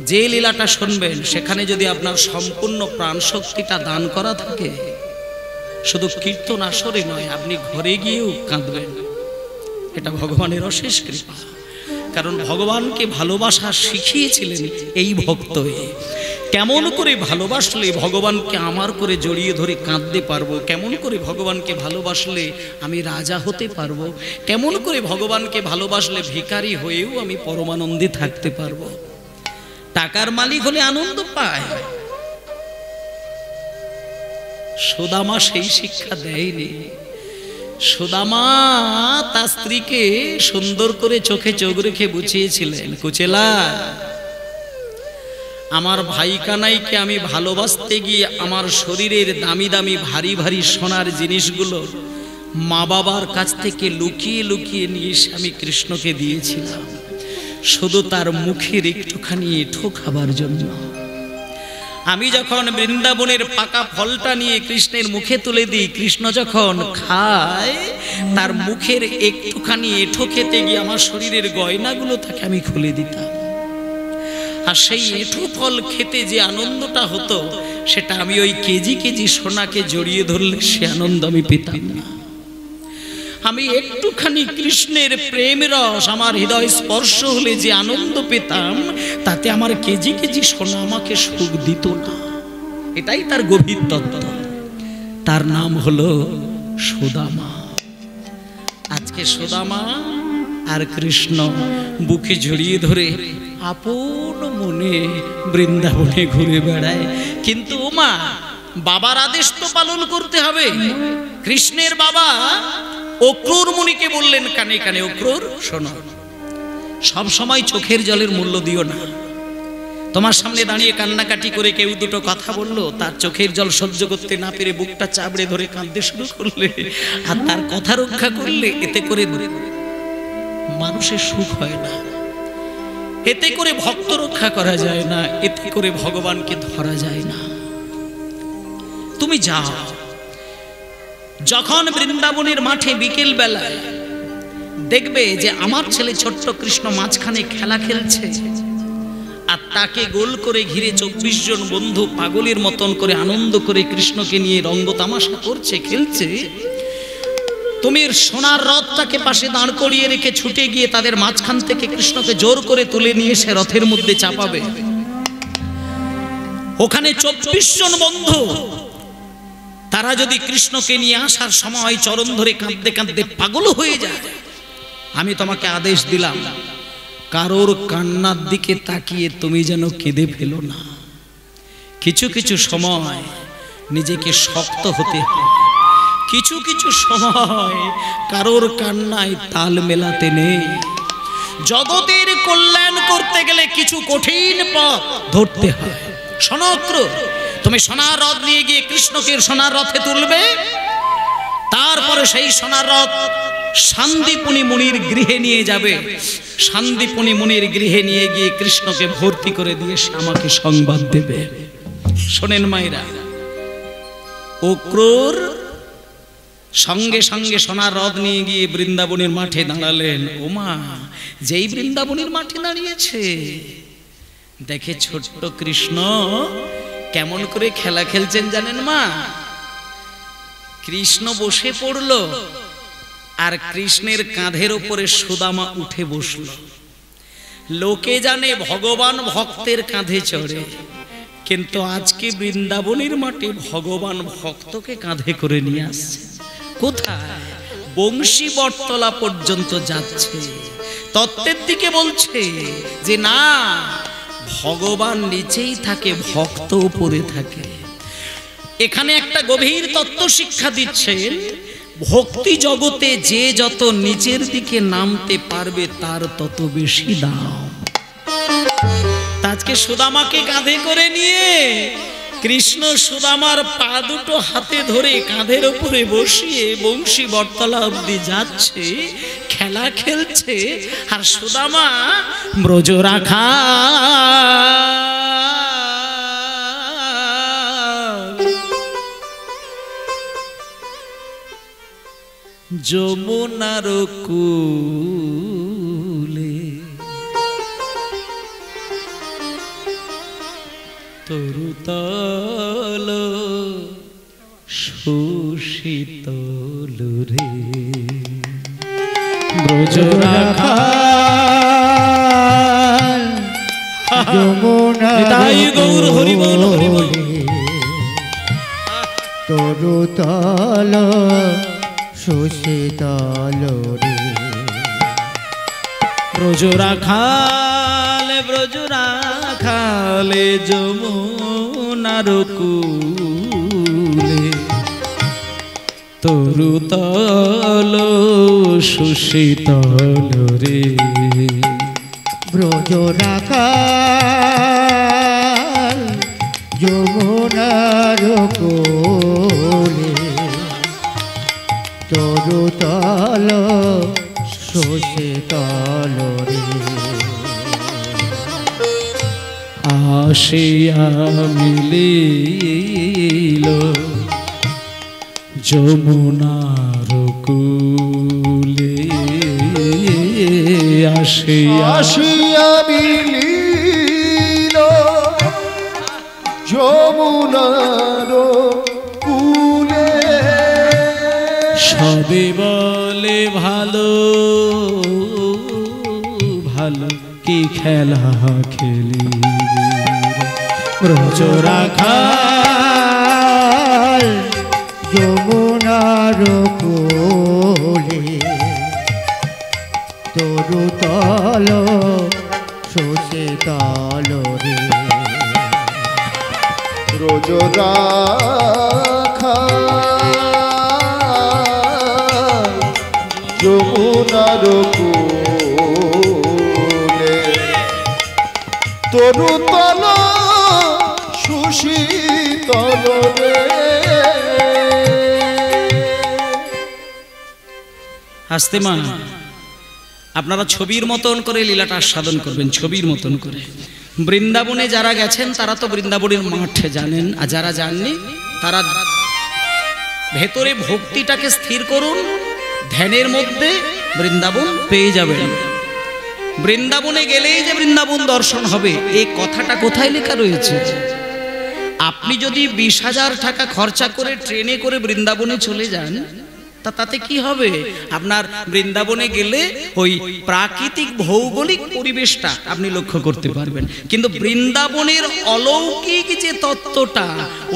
যে লীলাটা শুনবেন সেখানে যদি আপনার সম্পূর্ণ প্রাণশক্তিটা দান করা থাকে, শুধু কীর্তন আসরে নয়, আপনি ঘরে গিয়েও কাঁদবেন। এটা ভগবানের অশেষ কৃপা। কারণ ভগবানকে ভালোবাসা শিখিয়েছিলেন এই ভক্ত। কেমন করে ভালোবাসলে ভগবানকে আমার করে জড়িয়ে ধরে কাঁদতে পারবো, কেমন করে ভগবানকে ভালোবাসলে আমি রাজা হতে পারবো, কেমন করে ভগবানকে ভালোবাসলে ভিখারি হয়েও আমি পরমানন্দে থাকতে পারবো। টাকার মালিক হলে আনন্দ পায়, সুদামা সেই শিক্ষা দেয়নি। সুদামা তার স্ত্রীকে সুন্দর করে চোখে চোখ রেখে বুঝিয়েছিলেন, কুচেলা, আমার ভাই কানাইকে আমি ভালোবাসতে গিয়ে আমার শরীরের দামি দামি ভারী ভারী সোনার জিনিসগুলো মা বাবার কাছ থেকে লুকিয়ে লুকিয়ে নিয়ে আমি কৃষ্ণকে দিয়েছিলাম, শুধু তার মুখের একটুখানি এঁঠো খাবার জন্য। আমি যখন বৃন্দাবনের পাকা ফলটা নিয়ে কৃষ্ণের মুখে তুলে দিই, কৃষ্ণ যখন খায় তার মুখের একটুখানি এঁঠো খেতে গিয়ে আমার শরীরের গয়নাগুলো তাকে আমি খুলে দিতাম। আর সেই এঁঠো ফল খেতে যে আনন্দটা হতো, সেটা আমি ওই কেজি কেজি সোনাকে জড়িয়ে ধরলে সে আনন্দ আমি পেতাম না। আমি একটুখানি কৃষ্ণের প্রেম রস আমার হৃদয় স্পর্শ হলে যে আনন্দ পেতাম, তাতে আমার কেজি কেজি সোনা আমাকে সুখ দিত না। এটাই তার গভীর তত্ত্ব। তার নাম হলো সুদামা। আজকে সুদামা আর কৃষ্ণ বুকে জড়িয়ে ধরে আপন মনে বৃন্দাবনে ঘুরে বেড়ায়। কিন্তু ওমা, বাবার আদেশ তো পালন করতে হবে। কৃষ্ণের বাবা অক্রূর মুনিকে বললেন কানে কানে, অক্রূর শোনো, সব সময় চোখের জলের মূল্য দিও না। তোমার সামনে দাঁড়িয়ে কান্নাকাটি করে কেউ দুটো কথা বললো, তার চোখের জল সহ্য করতে না পেরে বুকটা চাপড়ে ধরে কাঁদতে শুরু করলে আর তার কথা রক্ষা করলে, এতে করে মানুষের সুখ হয় না, এতে করে ভক্ত রক্ষা করা যায় না, এতে করে ভগবানকে ধরা যায় না। তুমি যাও, যখন বৃন্দাবনের মাঠে বিকেল বেলায় দেখবে যে আমার ছেলে ছোট্ট কৃষ্ণ মাঝখানে খেলা খেলছে, আর তাকে গোল করে ঘিরে 24 জন বন্ধু পাগলের মতন করে আনন্দ করে কৃষ্ণকে নিয়ে রঙ্গ তামাশা করছে, খেলছে, তুমি সোনার রথটাকে পাশে দাঁড় করিয়ে রেখে ছুটে গিয়ে তাদের মাঝখান থেকে কৃষ্ণকে জোর করে তুলে নিয়ে এসে রথের মধ্যে চাপাবে। ওখানে 24 জন বন্ধু, তারা যদি কৃষ্ণকে নিয়ে আসার সময় চরণ ধরে কাঁদতে কাঁদতে পাগল হয়ে যায়, আমি তোমাকে আদেশ দিলাম, কারোর কান্নার দিকে তাকিয়ে তুমি যেন কেঁদে ফেলো না। কিছু কিছু সময় নিজেকে শক্ত হতে হয়, কিছু কিছু সময় কারোর কান্নায় তাল মেলাতে নেই। জগতের কল্যাণ করতে গেলে কিছু কঠিন পথ ধরতে হয়। সনক্র, তুমি সোনার রথ নিয়ে গিয়ে কৃষ্ণকে সোনার রথে তুলবে, তারপরে সেই সোনার রথ শান্তিপুনি মুনির গৃহে নিয়ে যাবে। শান্তিপুনি মুনির গৃহে নিয়ে গিয়ে কৃষ্ণকে ভর্তি করে দিয়ে সে আমাকে সংবাদ দেবে। শোনেন মায়েরা, অক্রূর সঙ্গে সঙ্গে সোনার রথ নিয়ে গিয়ে বৃন্দাবনের মাঠে দাঁড়ালেন। ওমা, যেই বৃন্দাবনের মাঠে দাঁড়িয়েছে দেখে ছোট্ট কৃষ্ণ কেমন করে খেলা খেলছেন জানেন মা? কৃষ্ণ বসে পড়ল আর কৃষ্ণের কাঁধের উপরে সুদামা উঠে বসল। লোকে জানে ভগবান ভক্তের কাঁধে চড়ে, কিন্তু আজকে বৃন্দাবনের মাঠে ভগবান ভক্তকে কাঁধে করে নিয়ে আসছে। কোথায়? বংশী বটতলা পর্যন্ত যাচ্ছে। তত্ত্বের দিকে বলছে যে না, ভগবান নিচেই থাকে, ভক্ত উপরে থাকে। এখানে একটা গভীর তত্ত্ব শিক্ষা দিচ্ছেন, ভক্তি জগতে যে যত নিচের দিকে নামতে পারবে তার তত বেশি দাম। আজকে সুদামাকে কাঁধে করে নিয়ে কৃষ্ণ সুদামার পা দুটো হাতে ধরে কাঁধের উপরে বসিয়ে বংশী বটতলা অবধি যাচ্ছে, খেলা খেলছে, আর সুদামা ব্রজ রাখা যমুনার কূলে তরুতল সুশীতল রে ব্রজরাখাল যমুনা তাই গৌর হরি বল তরুতল সুশীতল রে ব্রজরাখাল ব্রজরাখালে যমুনার কূলে তরুতল সুশীতল রে ব্রজরাখাল যমুনার কোলে তরুতল সুশীতল রে আসিয়া মিলিল যমুনার কূলে আসিয়া মিলিল যমুনার কূলে সবে বলে ভালো ভালো কি খেলা খেলি ব্রজরাখাল যমুনার কোলে তরুতল সুশীতল রে ব্রজরাখাল যমুনার কোলে তরুতল সুশীতল রে হাসতে মা আপনারা ছবির মতন করে লীলাটা আস্বাদন করবেন, ছবির মতন করে। বৃন্দাবনে যারা গেছেন তারা তো বৃন্দাবনের মাঠে জানেন, আর যারা জাননি তারা ভেতরে ভক্তিটাকে স্থির করুন, ধ্যানের মধ্যে বৃন্দাবন পেয়ে যাবেন। বৃন্দাবনে গেলেই যে বৃন্দাবন দর্শন হবে এই কথাটা কোথায় লেখা রয়েছে? আপনি যদি 20,000 টাকা খরচা করে ট্রেনে করে বৃন্দাবনে চলে যান তাতে কি হবে? আপনার বৃন্দাবনে গেলে ওই প্রাকৃতিক ভৌগোলিক পরিবেশটা আপনি লক্ষ্য করতে পারবেন, কিন্তু বৃন্দাবনের অলৌকিক যে তত্ত্বটা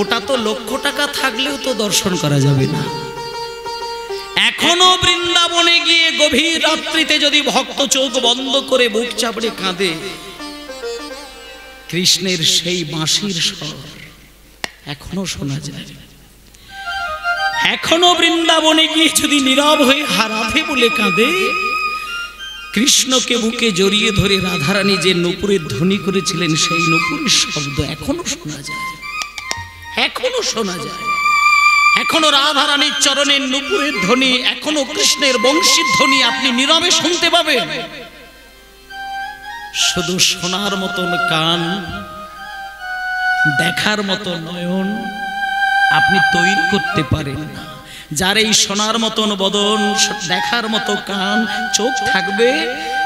ওটা তো লক্ষ টাকা থাকলেও তো দর্শন করা যাবে না। এখনো বৃন্দাবনে গিয়ে গভীর রাত্রিতে যদি ভক্ত চোখ বন্ধ করে বুক চাপড়ে কাঁদে, কৃষ্ণের সেই বাঁশির স্বর এখনো শোনা যায়। এখনো বৃন্দাবনে গিয়ে যদি নীরব হয়ে হারাধে বলে কাঁদে, কৃষ্ণকে বুকে জড়িয়ে ধরে রাধারানী যে নূপুরের ধ্বনি করেছিলেন সেই নূপুরের শব্দ এখনো শোনা যায়, এখনো শোনা যায়। এখনো রাধারানীর চরণের নূপুরের ধ্বনি, এখনো কৃষ্ণের বংশীর ধ্বনি আপনি নীরবে শুনতে পাবেন। শুধু শোনার মতন কান, দেখার মতো নয়ন আপনি তৈরি করতে পারেন না। যার এই শোনার মতন বদন, দেখার মতো কান, চোখ থাকবে,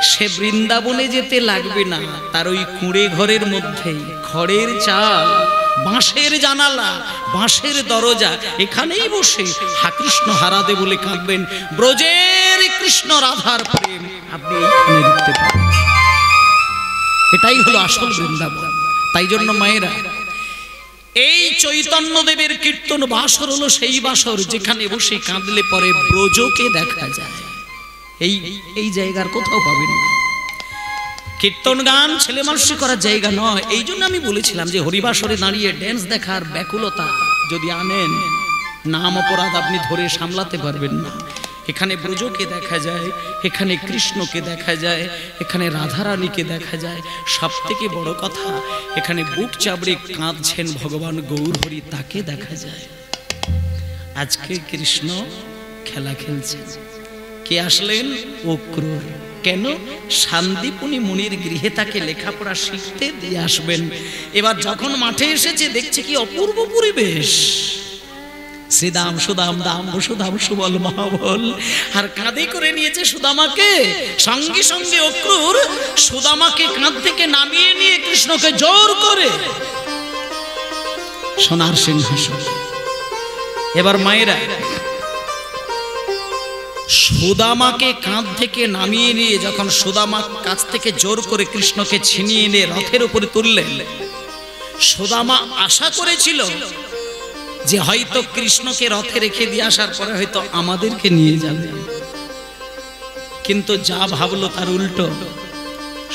সে বৃন্দাবনে যেতে লাগবে না। তার ওই কুঁড়ে ঘরের মধ্যেই খড়ের চাল, বাঁশের জানালা, বাঁশের দরজা, এখানেই বসে হা কৃষ্ণ হারাদে বলে কাঁদবেন। ব্রজের কৃষ্ণ রাধার প্রেম আপনি এইখানে দেখতে পাবেন। এটাই হলো আসল বৃন্দাবন। তাই জন্য মায়েরা, এই চৈতন্যদেবের কীর্তন বাসর হলো সেই বাসর যেখানে বসে কাঁদলে পরে ব্রজকে দেখা যায়। এই জায়গার কোথাও পাবেন না। কীর্তন গান ছেলে মানুষ করার জায়গা নয়। এই জন্য আমি বলেছিলাম যে হরিবাসরে দাঁড়িয়ে ড্যান্স দেখার ব্যাকুলতা যদি আনেন, নাম অপরাধ আপনি ধরে সামলাতে পারবেন না। এখানে ব্রজকে দেখা যায়, এখানে কৃষ্ণকে দেখা যায়, এখানে রাধারানীকে দেখা যায়। সব থেকে বড় কথা, এখানে বুক চাবড়ে কাঁদছেন ভগবান গৌর হরি, তাকে দেখা যায়। আজকে কৃষ্ণ খেলা খেলছেন। কে আসলেন? অক্রূর। কেন? শান্তিপুনি মুনির গৃহে তাকে লেখাপড়া শিখতে দিয়ে আসবেন। এবার যখন মাঠে এসেছে দেখছে কি অপূর্ব পরিবেশ। শ্রীদাম সুদাম দাম সুদাম সুবল মহাবল, আর কাঁধে করে নিয়েছে সুদামাকে। সঙ্গে সঙ্গে অক্রূর সুদামাকে কাঁধ থেকে নামিয়ে নিয়ে কৃষ্ণকে জোর করে সোনার সিংহাসন। এবার মায়েরা, সুদামাকে কাঁধ থেকে নামিয়ে নিয়ে যখন সুদামা কাছ থেকে জোর করে কৃষ্ণকে ছিনিয়ে এনে রথের উপরে তুললেন, সুদামা আশা করেছিল যে হয়তো কৃষ্ণকে রথে রেখে দিয়ে আসার পরে হয়তো আমাদেরকে নিয়ে যাবে, কিন্তু যা ভাবলো তার উল্টো।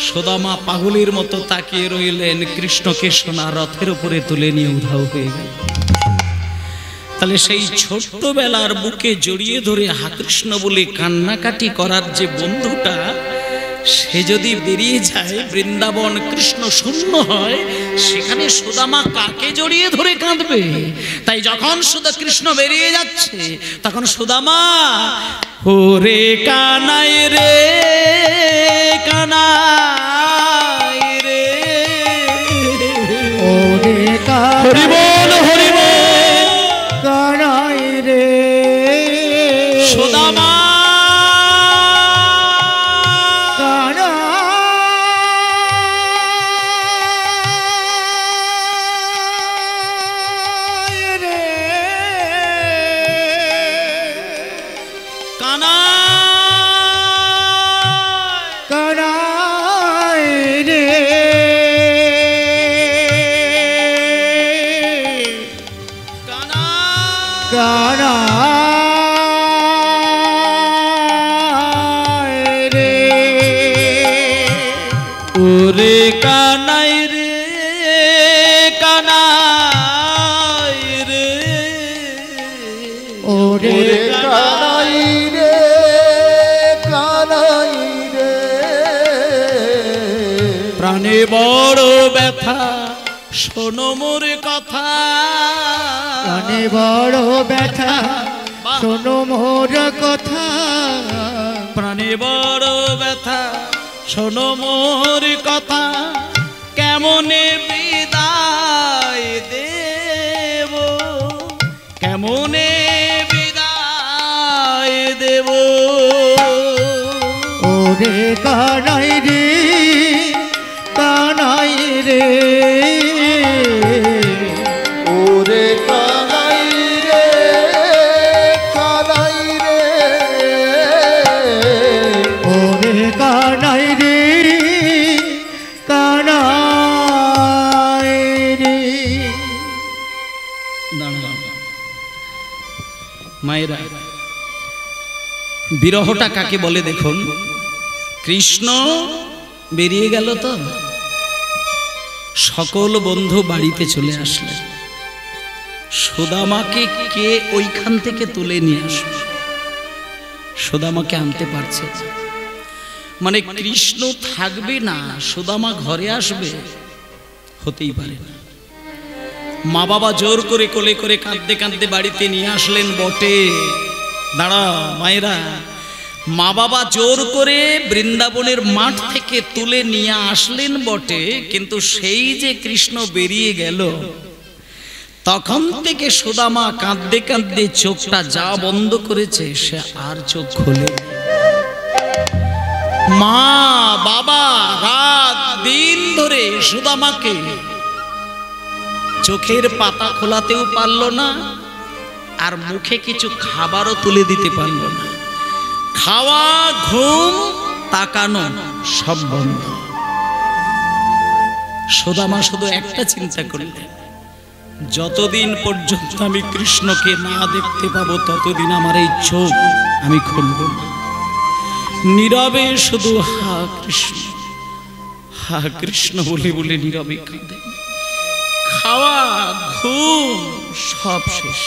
সুদামা পাগলের মতো তাকিয়ে রইলেন, কৃষ্ণকে সোনা রথের উপরে তুলে নিয়ে উধাও হয়ে গেল। তাহলে সেই ছোট্টবেলার বুকে জড়িয়ে ধরে হা কৃষ্ণ বলে কান্নাকাটি করার যে বন্ধুটা, সে যদি বেরিয়ে যায়, বৃন্দাবন কৃষ্ণ শূন্য হয়, সেখানে সুদামা কাকে জড়িয়ে ধরে কাঁদবে? তাই যখন সুদা কৃষ্ণ বেরিয়ে যাচ্ছে, তখন সুদামা, ওরে কানাই রে কানাই রে, ওরে হরি বল হরি বল কানাই রে, সুদামা ওরে কানাই রে কানাই রে, ওরে কানাই রে কানাই রে, প্রাণে বড় ব্যথা শোনো মোর কথা, প্রাণে বড় ব্যথা শোনো মোর কথা, প্রাণে বড় ব্যথা শোনো মোর কথা, কেমনে বিদায় দেব, কেমনে বিদায় দেব, ওরে কানাই রে কানাই রে, ওরে কানাই রে কানাই রে, ওরে কানাই রে কানাই রে। মায়েরা, বিরহটা কাকে বলে দেখুন। কৃষ্ণ বেরিয়ে গেল তো সকল বন্ধু বাড়িতে চলে আসলেন, সুদামাকে কে ওইখান থেকে তুলে নিয়ে আসবে? সুদামাকে আনতে পারছে না। মানে কৃষ্ণ থাকবে না, সুদামা ঘরে আসবে, হতেই পারে না। মা বাবা জোর করে কোলে করে কাঁদতে কাঁদতে বাড়িতে নিয়ে আসলেন বটে। দাঁড়া মায়েরা, মা বাবা জোর করে বৃন্দাবনের মাঠ থেকে তুলে নিয়ে আসলেন বটে, কিন্তু সেই যে কৃষ্ণ বেরিয়ে গেল, তখন থেকে সুদামা কাঁদতে কাঁদতে চোখটা যা বন্ধ করেছে, সে আর চোখ খোলে। মা বাবা রাত দিন ধরে সুদামাকে চোখের পাতা খোলাতেও পারল না, আর মুখে কিছু খাবারও তুলে দিতে পারল না। খাওয়া, ঘুম, তাকানো সব বন্ধ। সুদামা শুধু একটা চিন্তা করলেন, যতদিন পর্যন্ত আমি কৃষ্ণকে না দেখতে পাবো, ততদিন আমার এই চোখ আমি খুলব না। নীরবে শুধু হা কৃষ্ণ বলে বলে নীরবে কাঁদে। খাওয়া, ঘুম সব শেষ।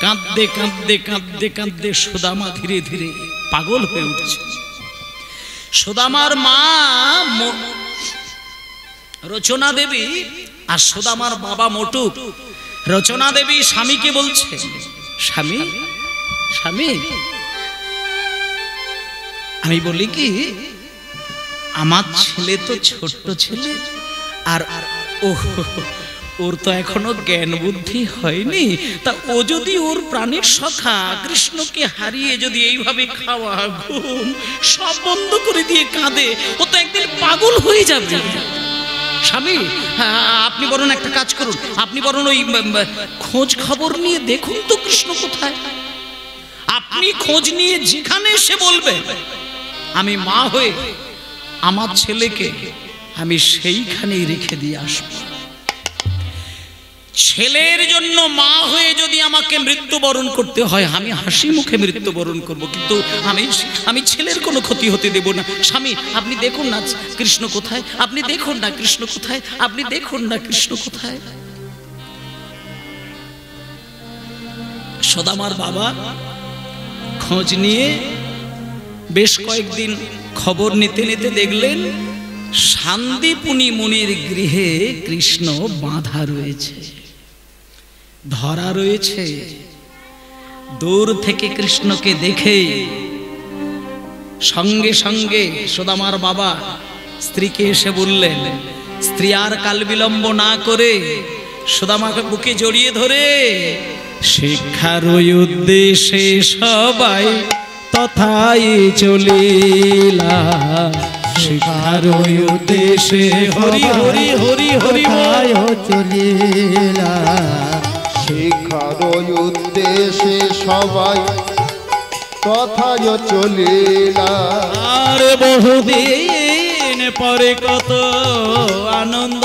কাঁদতে কাঁদতে কাঁদতে কাঁদতে সুদামা ধীরে ধীরে পাগল হয়ে উঠছে। সুদামার মা রচনা দেবী আর সুদামার বাবা মোটুক, রচনা দেবী স্বামীকে বলছে, স্বামী স্বামী, আমি বলি কি, আমার ছেলে তো ছোট্ট ছেলে, আর ওর তো এখনো জ্ঞান বুদ্ধি হয়নি, তা ও যদি ওর প্রাণের সখা কৃষ্ণকে হারিয়ে যদি এইভাবে খাওয়া, ঘুম সব বন্ধ করে দিয়ে কাঁদে, ও তো একদিন পাগল হয়ে যাবে। স্বামী, আপনি বরং একটা কাজ করুন, আপনি বরং ওই খোঁজ খবর নিয়ে দেখুন তো কৃষ্ণ কোথায়। আপনি খোঁজ নিয়ে যেখানে এসে বলবে, আমি মা হয়ে আমার ছেলেকে আমি সেইখানেই রেখে দিয়ে আসবো। ছেলের জন্য মা হয়ে যদি আমাকে মৃত্যুবরণ করতে হয়, আমি হাসি মুখে মৃত্যুবরণ করব, কিন্তু আমি ছেলের কোনো ক্ষতি হতে দেব না। স্বামী, আপনি দেখুন না কৃষ্ণ কোথায়, আপনি দেখুন না কৃষ্ণ কোথায়, আপনি দেখুন না কৃষ্ণ কোথায়। সুদামার বাবা খোঁজ নিয়ে বেশ কয়েকদিন খবর নিতে নিতে দেখলেন শান্তিপুনি মুনির গৃহে কৃষ্ণ বাঁধা রয়েছে, ধরা রয়েছে। দূর থেকে কৃষ্ণকে দেখে সঙ্গে সঙ্গে সুদামার বাবা স্ত্রীকে এসে বললেন, স্ত্রী আর কাল বিলম্ব না করে সুদামাকে বুকে জড়িয়ে ধরে, শিক্ষার উদ্দেশ্যে সবাই তথায় চলিলা, শিক্ষার উদ্দেশ্যে হরি হরি হরি হরি চলিলা, শিক্ষার উদ্দেশ্যে সবাই তথায় চলিলা। আর বহুদিন পরে কত আনন্দ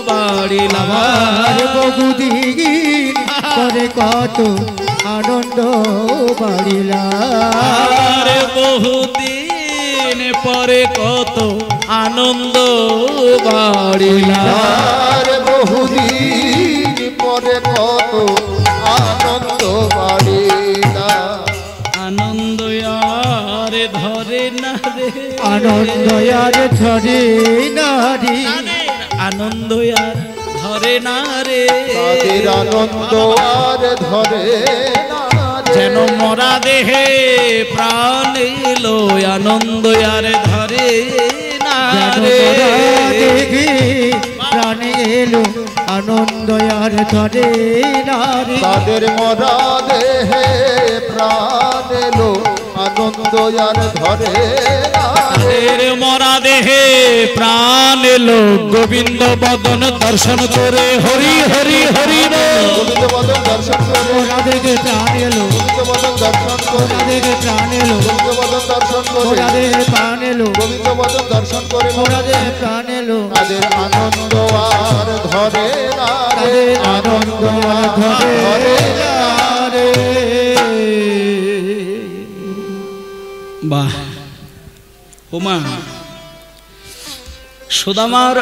বাড়িলা, আর বহুদিন পরে কত আনন্দ বাড়িলা, আর বহুদিন পরে কত আনন্দ বাড়িলা, আর বহুদিন পরে কত আনন্দ বাড়িলা। আনন্দ আর ধরে না রে, আনন্দ আর ধরে নারী, আনন্দ আর ধরে না রে, তাদের আনন্দ আর ধরে না রে। যেন মরা দেহে প্রাণ এলো, আনন্দ আর ধরে না রে, দেখে প্রাণে এলো, আনন্দ আর ধরে নারী, তাদের মরা দেহে প্রাণ এলো, আনন্দ আর ধরে না রে। তাদের মরা দেহে প্রাণ এলো, গোবিন্দ বদন দর্শন করে হরি হরি হরি গোবিন্দ বদন দর্শন করে, ওরা দেখে প্রাণ এলো, গোবিন্দ বদন দর্শন করে, ওরা দেখে প্রাণ এলো, গোবিন্দ বদন দর্শন করে, ওরা দেখে প্রাণ এলো, গোবিন্দ বদন দর্শন করে, ওরা দেখে প্রাণ এলো, তাদের আনন্দ আর ধরে না রে, তাদের আনন্দ আর ধরে নারী। বাহ, ওমা সুদামার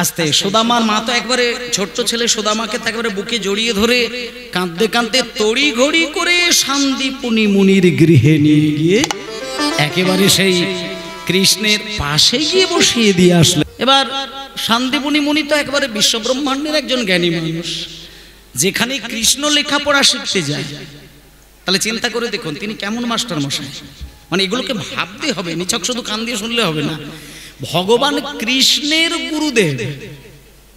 আস্তে, সুদামার মা তো একবারে ছোট্ট ছেলে সুদামাকে তো একবারে বুকে জড়িয়ে ধরে কাঁদতে কাঁদতে তড়ি ঘড়ি করে শান্তিপুনি মুনির গৃহে নিয়ে গিয়ে একেবারে সেই কৃষ্ণের পাশে গিয়ে বসিয়ে দিয়ে আসলেন। এবার শান্তিপুনি মুনি তো একবারে বিশ্বব্রহ্মাণ্ডের একজন জ্ঞানী মানুষ, যেখানে কৃষ্ণ লেখাপড়া শিখতে যায়, তাহলে চিন্তা করে দেখুন তিনি কেমন মাস্টার মশাই। মানে এগুলোকে ভাবতে হবে, নিছক শুধু কান দিয়ে শুনলে হবে না। ভগবান কৃষ্ণের গুরুদেব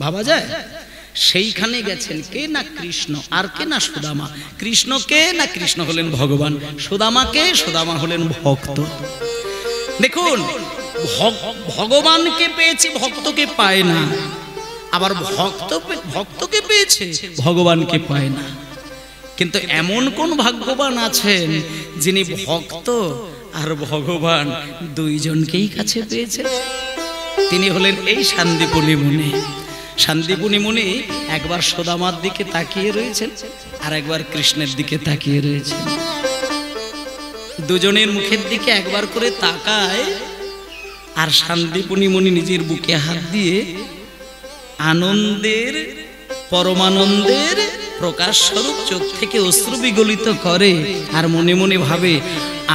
ভাবা যায়, সেইখানে গেছেন কে না কৃষ্ণ, আর কে না সুদামা। কৃষ্ণকে না কৃষ্ণ হলেন ভগবান, সুদামাকে সুদামা হলেন ভক্ত। দেখুন ভগবানকে পেয়েছে ভক্তকে পায় না, আবার ভক্তকে পেয়েছে ভগবানকে পায় না। কিন্তু এমন কোন ভাগ্যবান আছেন যিনি ভক্ত আর ভগবান দুইজনকেই কাছে পেয়েছেন? তিনি হলেন এই শান্তিপুনি মুনি। শান্তিপুনি মুনি একবার সুদামার দিকে তাকিয়ে রয়েছেন, আর একবার কৃষ্ণের দিকে তাকিয়ে রয়েছেন। দুজনের মুখের দিকে একবার করে তাকায়, আর শান্তিপুনি মুনি নিজের বুকে হাত দিয়ে আনন্দের পরমানন্দের প্রকাশ স্বরূপ চোখ থেকে অশ্রু বিগলিত করে, আর মনে মনে ভাবে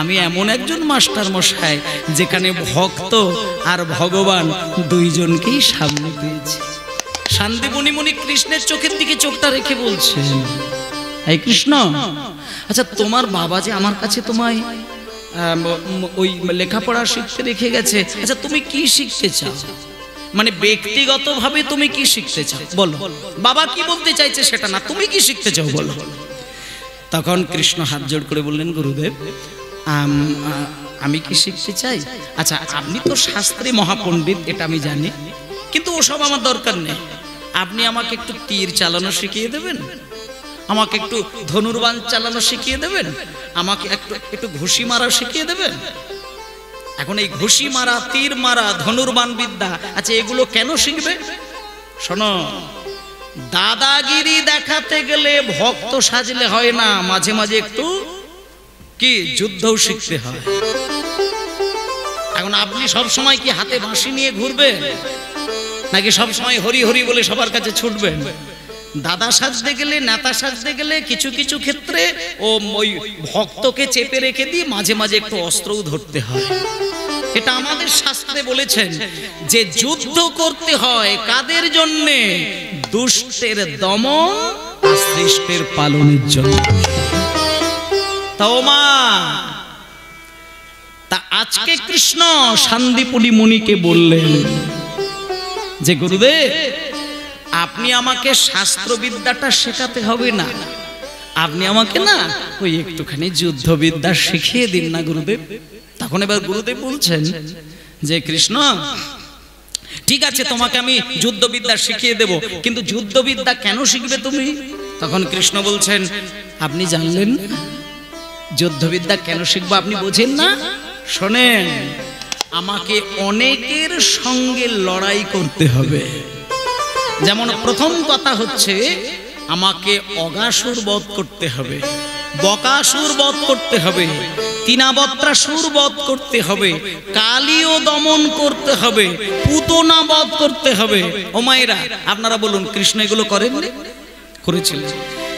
আমি এমন একজন মাস্টার মশাই যেখানে ভক্ত আর ভগবান দুইজনকেই সামনে পেয়েছে। শান্তিপুনি মুনি কৃষ্ণের চোখের দিকে চোখটা রেখে বলছেন, এই কৃষ্ণ, আচ্ছা তোমার বাবা যে আমার কাছে তোমায় ওই লেখাপড়া শিখতে রেখে গেছে, আচ্ছা তুমি কি শিখতে চাও? মানে ব্যক্তিগতভাবে তুমি কি শিখতে চাও বলো, বাবা কি বলতে চাইছে সেটা না, তুমি কি শিখতে চাও বলো। তখন কৃষ্ণ হাত জোড় করে বললেন, গুরুদেব আমি কি শিখতে চাই? আচ্ছা আপনি তো শাস্ত্রী মহাপণ্ডিত, এটা আমি জানি, কিন্তু ওসব আমার দরকার নেই। আপনি আমাকে একটু তীর চালানো শিখিয়ে দেবেন, আমাকে একটু ধনুর্বাণ চালানো শিখিয়ে দেবেন, আমাকে একটু ঘুষি মারা শিখিয়ে দেবেন। এখন এই ঘুষি মারা, তীর মারা, ধনুর্বাণ বিদ্যা, আচ্ছা এগুলো কেন শিখবে? শোনো, দাদাগিরি দেখাতে গেলে ভক্ত সাজলে হয় না, মাঝে মাঝে একটু কি যুদ্ধও শিখতে হয়। এখন আপনি সব সময় কি হাতে বাঁশি নিয়ে ঘুরবেন, নাকি সব সময় হরি হরি বলে সবার কাছে ছুটবেন? দাদা সাজতে গেলে, নেতা সাজতে গেলে কিছু কিছু ক্ষেত্রে ওই ভক্তকে চেপে রেখে দিয়ে মাঝে মাঝে একটু অস্ত্রও ধরতে হয়। এটা আমাদের শাস্ত্রে বলেছেন যে যুদ্ধ করতে হয় কাদের জন্যে? দুষ্টের দমন আর সৃষ্টের পালনের জন্য। তা আজকে কৃষ্ণ শান্তিপুরী মুনিকে বললেন যে গুরুদেব, আপনি আমাকে শাস্ত্রবিদ্যাটা শেখাতে হবে না, আপনি আমাকে না ওই একটুখানি যুদ্ধবিদ্যা শিখিয়ে দিন না গুরুদেব। তখন এবার গুরুদেব বলছেন যে কৃষ্ণ, ঠিক আছে তোমাকে আমি যুদ্ধবিদ্যা শিখিয়ে দেব, কিন্তু যুদ্ধবিদ্যা কেন শিখবে তুমি? তখন কৃষ্ণ বলছেন, আপনি জানলেন যুদ্ধবিদ্যা কেন শিখবো? আপনি বোঝেন না? শোনেন, আমাকে অনেকের সঙ্গে লড়াই করতে হবে। যেমন প্রথম কথা হচ্ছে আমাকে অগাসুর বধ করতে হবে, বকাসুর বধ করতে হবে, তিনাবত্রাসুর বধ করতে হবে, কালীও দমন করতে হবে, পুতনা বধ করতে হবে। ও মায়েরা, আপনারা বলুন, কৃষ্ণ এগুলো করেননি? করেছিলেন।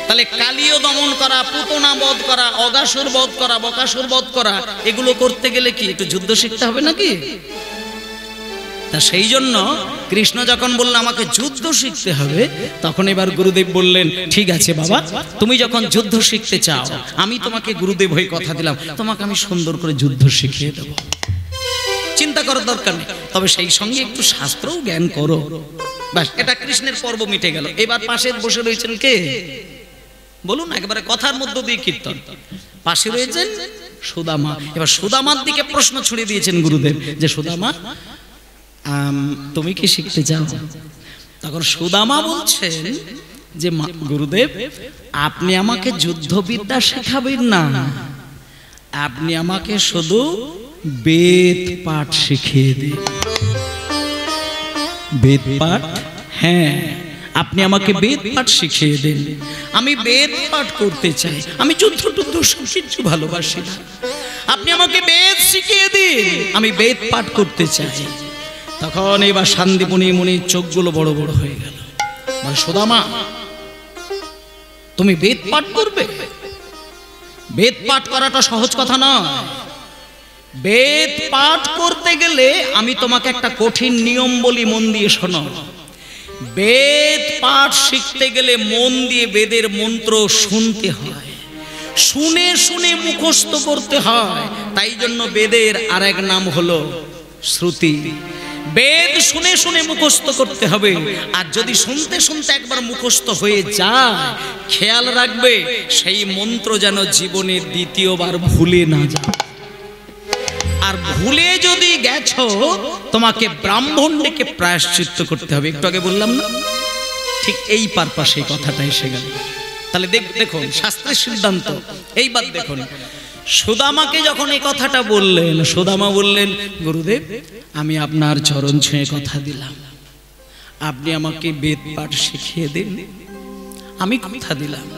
তাহলে কালীও দমন করা, পুতনা বধ করা, অগাসুর বধ করা, বকাসুর বধ করা, এগুলো করতে গেলে কি একটু যুদ্ধ শিখতে হবে নাকি? তা সেই জন্য কৃষ্ণ যখন বললেন আমাকে যুদ্ধ শিখতে হবে, তখন এবার গুরুদেব বললেন, ঠিক আছে বাবা, তুমি যখন যুদ্ধ শিখতে চাও, আমি তোমাকে গুরুদেব হয়ে কথা দিলাম, তোমাকে আমি সুন্দর করে যুদ্ধ শিখিয়ে দেব, চিন্তা করার দরকার নেই। তবে সেই সঙ্গে একটু শাস্ত্রও জ্ঞান করো। ব্যাস, এটা কৃষ্ণের পর্ব মিটে গেল। এবার পাশে বসে রয়েছেন কে বলুন? একেবারে কথার মধ্য দিয়ে কীর্তন। পাশে রয়েছেন সুদামা। এবার সুদামার দিকে প্রশ্ন ছুড়ে দিয়েছেন গুরুদেব যে সুদামা, তুমি কি শিখতে চাও? তখন সুদামা বলছেন যে গুরুদেব, আপনি আমাকে যুদ্ধবিদ্যা শেখাবেন না, আপনি আমাকে শুধু বেদ পাঠ শিখিয়ে দিন। বেদ পাঠ? হ্যাঁ, আপনি আমাকে বেদ পাঠ শিখিয়ে দিন। আমি বেদ পাঠ করতে চাই, আমি যুদ্ধ টুদ্ধ সব কিছু ভালোবাসি না। আপনি আমাকে বেদ শিখিয়ে দিন, আমি বেদ পাঠ করতে চাই। তখন এবার শান্তিপুরী মুনির চোখগুলো বড় বড় হয়ে গেল। সুদামা, তুমি বেদ পাঠ করবে? বেদ পাঠ করাটা সহজ কথা নয়। বেদ পাঠ করতে গেলে আমি তোমাকে একটা কঠিন নিয়ম বলি, মন দিয়ে শোনো। বেদ পাঠ শিখতে গেলে মন দিয়ে বেদের মন্ত্র শুনতে হয়, শুনে শুনে মুখস্থ করতে হয়। তাই জন্য বেদের আরেক নাম হলো শ্রুতি। বেদ শুনে শুনে মুখস্থ করতে হবে। আর যদি শুনতে শুনতে একবার মুখস্থ হয়ে যায়, খেয়াল রাখবে সেই মন্ত্র যেন জীবনে দ্বিতীয়বার ভুলে না যায়। আর ভুলে যদি গেছো, তোমাকে ব্রাহ্মণ ডেকে প্রায়শ্চিত্ত করতে হবে। একটু আগে বললাম না, ঠিক এই পারপাসে কথাটা এসে গেল। তাহলে দেখুন শাস্ত্রের সিদ্ধান্ত। এইবার দেখুন, সুদামাকে যখন এই কথাটা বললেন, সুদামা বললেন, গুরুদেব, আমি আপনার চরণ ছুঁয়ে কথা দিলাম, আপনি আমাকে বেদ পাঠ শিখিয়ে দিন। আমি কথা দিলাম,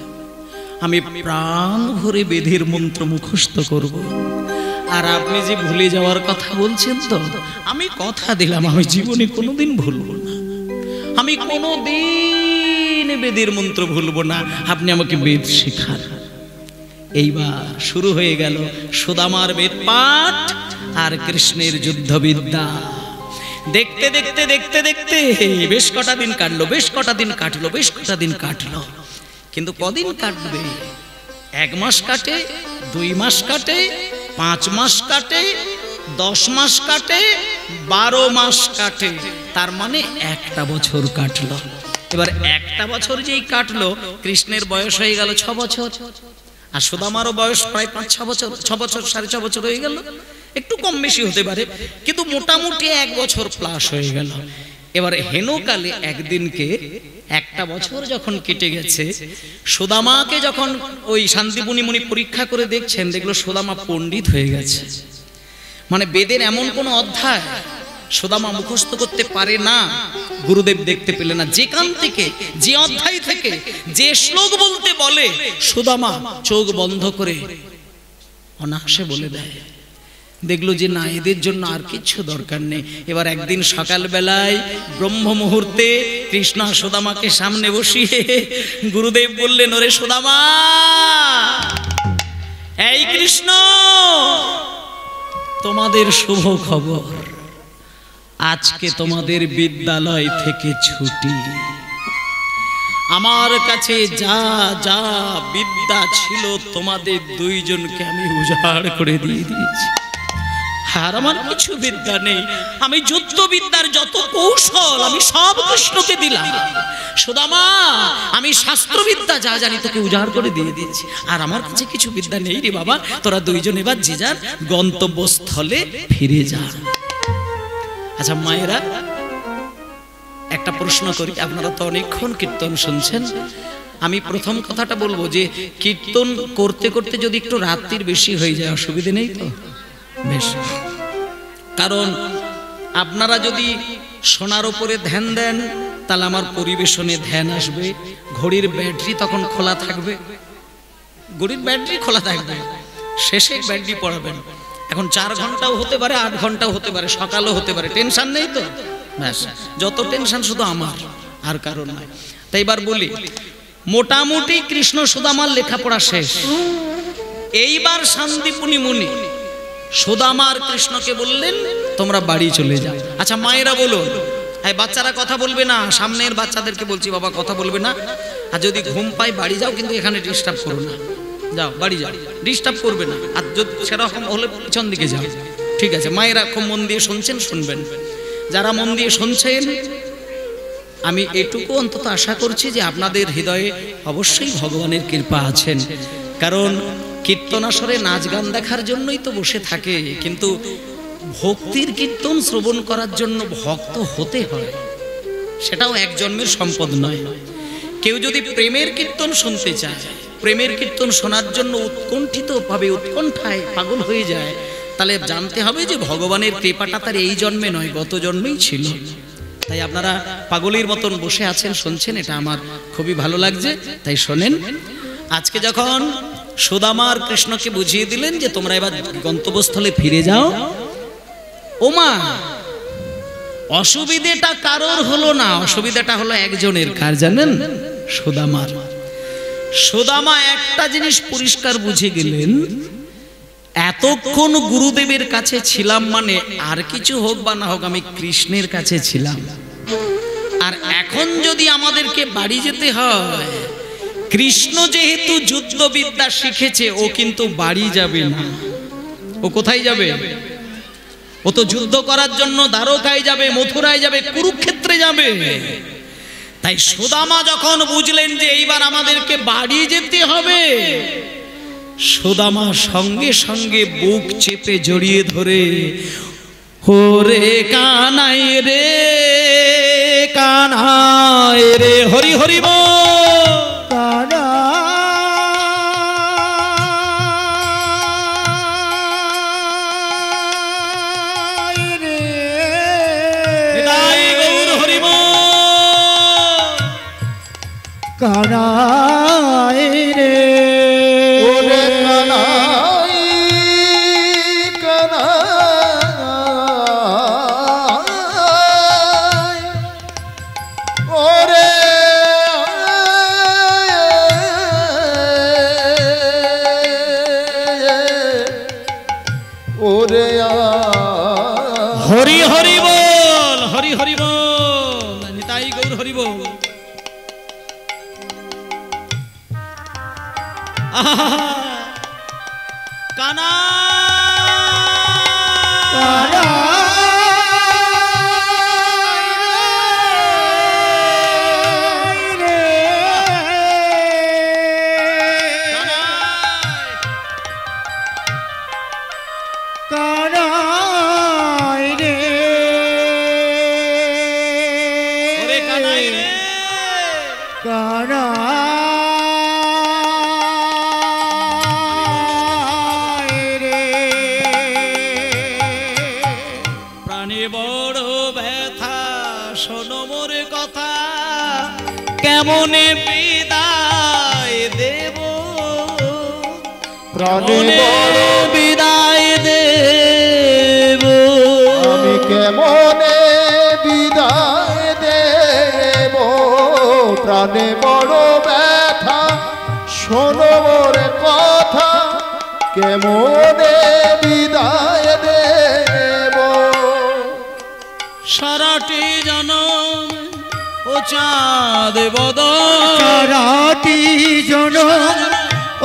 আমি প্রাণ ভরে বেদের মন্ত্র মুখস্থ করব। আর আপনি যে ভুলে যাওয়ার কথা বলছেন, তো আমি কথা দিলাম আমি জীবনে কোনোদিন ভুলবো না, আমি কোনোদিন বেদের মন্ত্র ভুলবো না। আপনি আমাকে বেদ শেখান। এইবার শুরু হয়ে গেল সুদামার বেদ পাঠ আর কৃষ্ণের যুদ্ধবিদ্যা। দেখতে দেখতে দেখতে দেখতে বেশ কটা দিন কাটলো, বেশ কটা দিন কাটলো, বেশ কটা দিন কাটলো। কিন্তু কদিন কাটবে? 1 মাস কাটে, 2 মাস কাটে, 5 মাস কাটে, 10 মাস কাটে, 12 মাস কাটে, তার মানে 1টা বছর কাটলো। এবার 1টা বছর যেই কাটলো, কৃষ্ণের বয়স হয়ে গেল 6 বছর, আর সুদামারও বয়স প্রায় 5-6 বছর, 6 বছর 6.5 বছর হয়ে গেল। একটু কম বেশি হতে পারে, কিন্তু মোটামুটি 1 বছর প্লাস হয়ে গেল। এবার হেনকালে একদিনকে একটা বছর যখন কেটে গেছে, সুদামাকে যখন ওই শান্তিপুনি মুনি পরীক্ষা করে দেখছেন, দেখলো সুদামা পণ্ডিত হয়ে গেছে। মানে বেদের এমন কোন অধ্যায় সুদামা মুখস্থ করতে পারে না, গুরুদেব দেখতে পেলে না। যেখান থেকে, যে অধ্যায় থেকে যে শ্লোক বলতে বলে, সুদামা চোখ বন্ধ করে অনায়াসে বলে দেয়। দেখলো যে না, এদের জন্য আর কিছু দরকার নেই। এবার একদিন সকালবেলায় ব্রহ্ম মুহূর্তে কৃষ্ণ সুদামাকে সামনে বসিয়ে গুরুদেব বললেন, ওরে সুদামা, এই কৃষ্ণ, তোমাদের শুভ খবর, আজকে তোমাদের বিদ্যালয় থেকে ছুটি। আমার কাছে যা যা বিদ্যা ছিল তোমাদের দুইজনকে আমি উজাড় করে দিয়ে দিয়েছি। আর আমার কিছু বিদ্যা নেই। আমি যুদ্ধ বিদ্যার যত কৌশল আমি সব কৃষ্ণকে দিলাম। সুদামা, আমি শাস্ত্রবিদ্যা যা জানি তোকে উজাড় করে দিয়ে দিয়েছি। আর আমার কাছে কিছু বিদ্যা নেই রে বাবা। তোরা দুইজন এবার যে যার গন্তব্যস্থলে ফিরে যা। আচ্ছা মায়েরা, একটা প্রশ্ন করি। আপনারা তো অনেকক্ষণ কীর্তন শুনছেন। আমি প্রথম কথাটা বলবো যে কীর্তন করতে করতে যদি একটু রাত্রির বেশি হয়ে যায়, অসুবিধে নেই তো? বেশ, কারণ আপনারা যদি শোনার উপরে ধ্যান দেন তাহলে আমার পরিবেশনে ধ্যান আসবে। ঘড়ির ব্যাটারি তখন খোলা থাকবে, ঘড়ির ব্যাটারি খোলা থাকবে, শেষে ব্যাটারি পড়াবেন। এখন 4 ঘন্টাও হতে পারে, 8 ঘন্টাও হতে পারে, সকালও হতে পারে, টেনশন নেই তো? ব্যাস, যত টেনশন শুধু আমার, আর কারণ নয়। তাই এবার বলি, মোটামুটি কৃষ্ণ সুদামার লেখাপড়া শেষ। এইবার শান্তিপুনি মুনি সুদামা আর কৃষ্ণকে বললেন, তোমরা বাড়ি চলে যাও। আচ্ছা মায়েরা বলুন, এই বাচ্চারা কথা বলবে না, সামনের বাচ্চাদেরকে বলছি বাবা কথা বলবে না। আর যদি ঘুম পাই বাড়ি যাও, কিন্তু এখানে ডিস্টার্ব করো না। যাও বাড়ি যাও, ডিস্টার্ব করবে না। আর যদি সেরকম হলে পিছন দিকে যাও, ঠিক আছে? মায়েরা খুব মন দিয়ে শুনছেন, শুনবেন। যারা মন দিয়ে শুনছেন, আমি এটুকু অন্তত আশা করছি যে আপনাদের হৃদয়ে অবশ্যই ভগবানের কৃপা আছেন। কারণ কীর্তন আসরে নাচ গান দেখার জন্যই তো বসে থাকে, কিন্তু ভক্তির কীর্তন শ্রবণ করার জন্য ভক্ত হতে হয়। সেটাও এক জন্মের সম্পদ নয়। কেউ যদি প্রেমের কীর্তন শুনতে চায়, প্রেমের কীর্তন শোনার জন্য উৎকণ্ঠিতভাবে উৎকণ্ঠায় পাগল হয়ে যায়, তাহলে জানতে হবে যে ভগবানের কৃপাটা তার এই জন্মে নয়, গত জন্মেই ছিল। তাই আপনারা পাগলের মতন বসে আছেন, শুনছেন, এটা আমার খুবই ভালো লাগছে। তাই শোনেন, আজকে যখন সুদামা আর কৃষ্ণকে বুঝিয়ে দিলেন যে তোমরা এবার গন্তব্যস্থলে ফিরে যাও, ওমা অসুবিধাটা কারোর হলো না, অসুবিধাটা হলো একজনের। কার জানেন? সুদামার। সুদামা একটা জিনিস পরিষ্কার বুঝে গেলেন, এতক্ষণ গুরুদেবের কাছে ছিলাম মানে আর কিছু হোক বা না হোক আমি কৃষ্ণের কাছে ছিলাম। আর এখন যদি আমাদেরকে বাড়ি যেতে হয়, কৃষ্ণ যেহেতু যুদ্ধবিদ্যা শিখেছে, ও কিন্তু বাড়ি যাবে না। ও কোথায় যাবে? ও তো যুদ্ধ করার জন্য দ্বারকায় যাবে, মথুরায় যাবে, কুরুক্ষেত্রে যাবে। তাই সুদামা যখন বুঝলেন যে এইবার আমাদেরকে বাড়ি যেতে হবে, সুদামা সঙ্গে সঙ্গে বুক চেপে জড়িয়ে ধরে, ওরে কানাই রে, কানাই রে, হরি হরি বল, কানাই রে, নিতাই গৌর হরি বল, কানাই রে, ওরে কানাই কানাই, ওরে ওরে হরি হরি বল, হরি হরি বল, নিতাই গৌর হরি বল। কানা কানাই রে, ওরে কানাই রে কানাই রে প্রাণে বড় ব্যথা শোনো মোর কথা কেমনে বিদায় দেব প্রাণে বড় বিদায় দেব আমি কেমনে বিদায় দেব প্রাণে বড় ব্যথা শোনো মোর কথা কেমনে বিদায় দেব সারাটি জনম ও চাঁদ বদন সারাটি জনম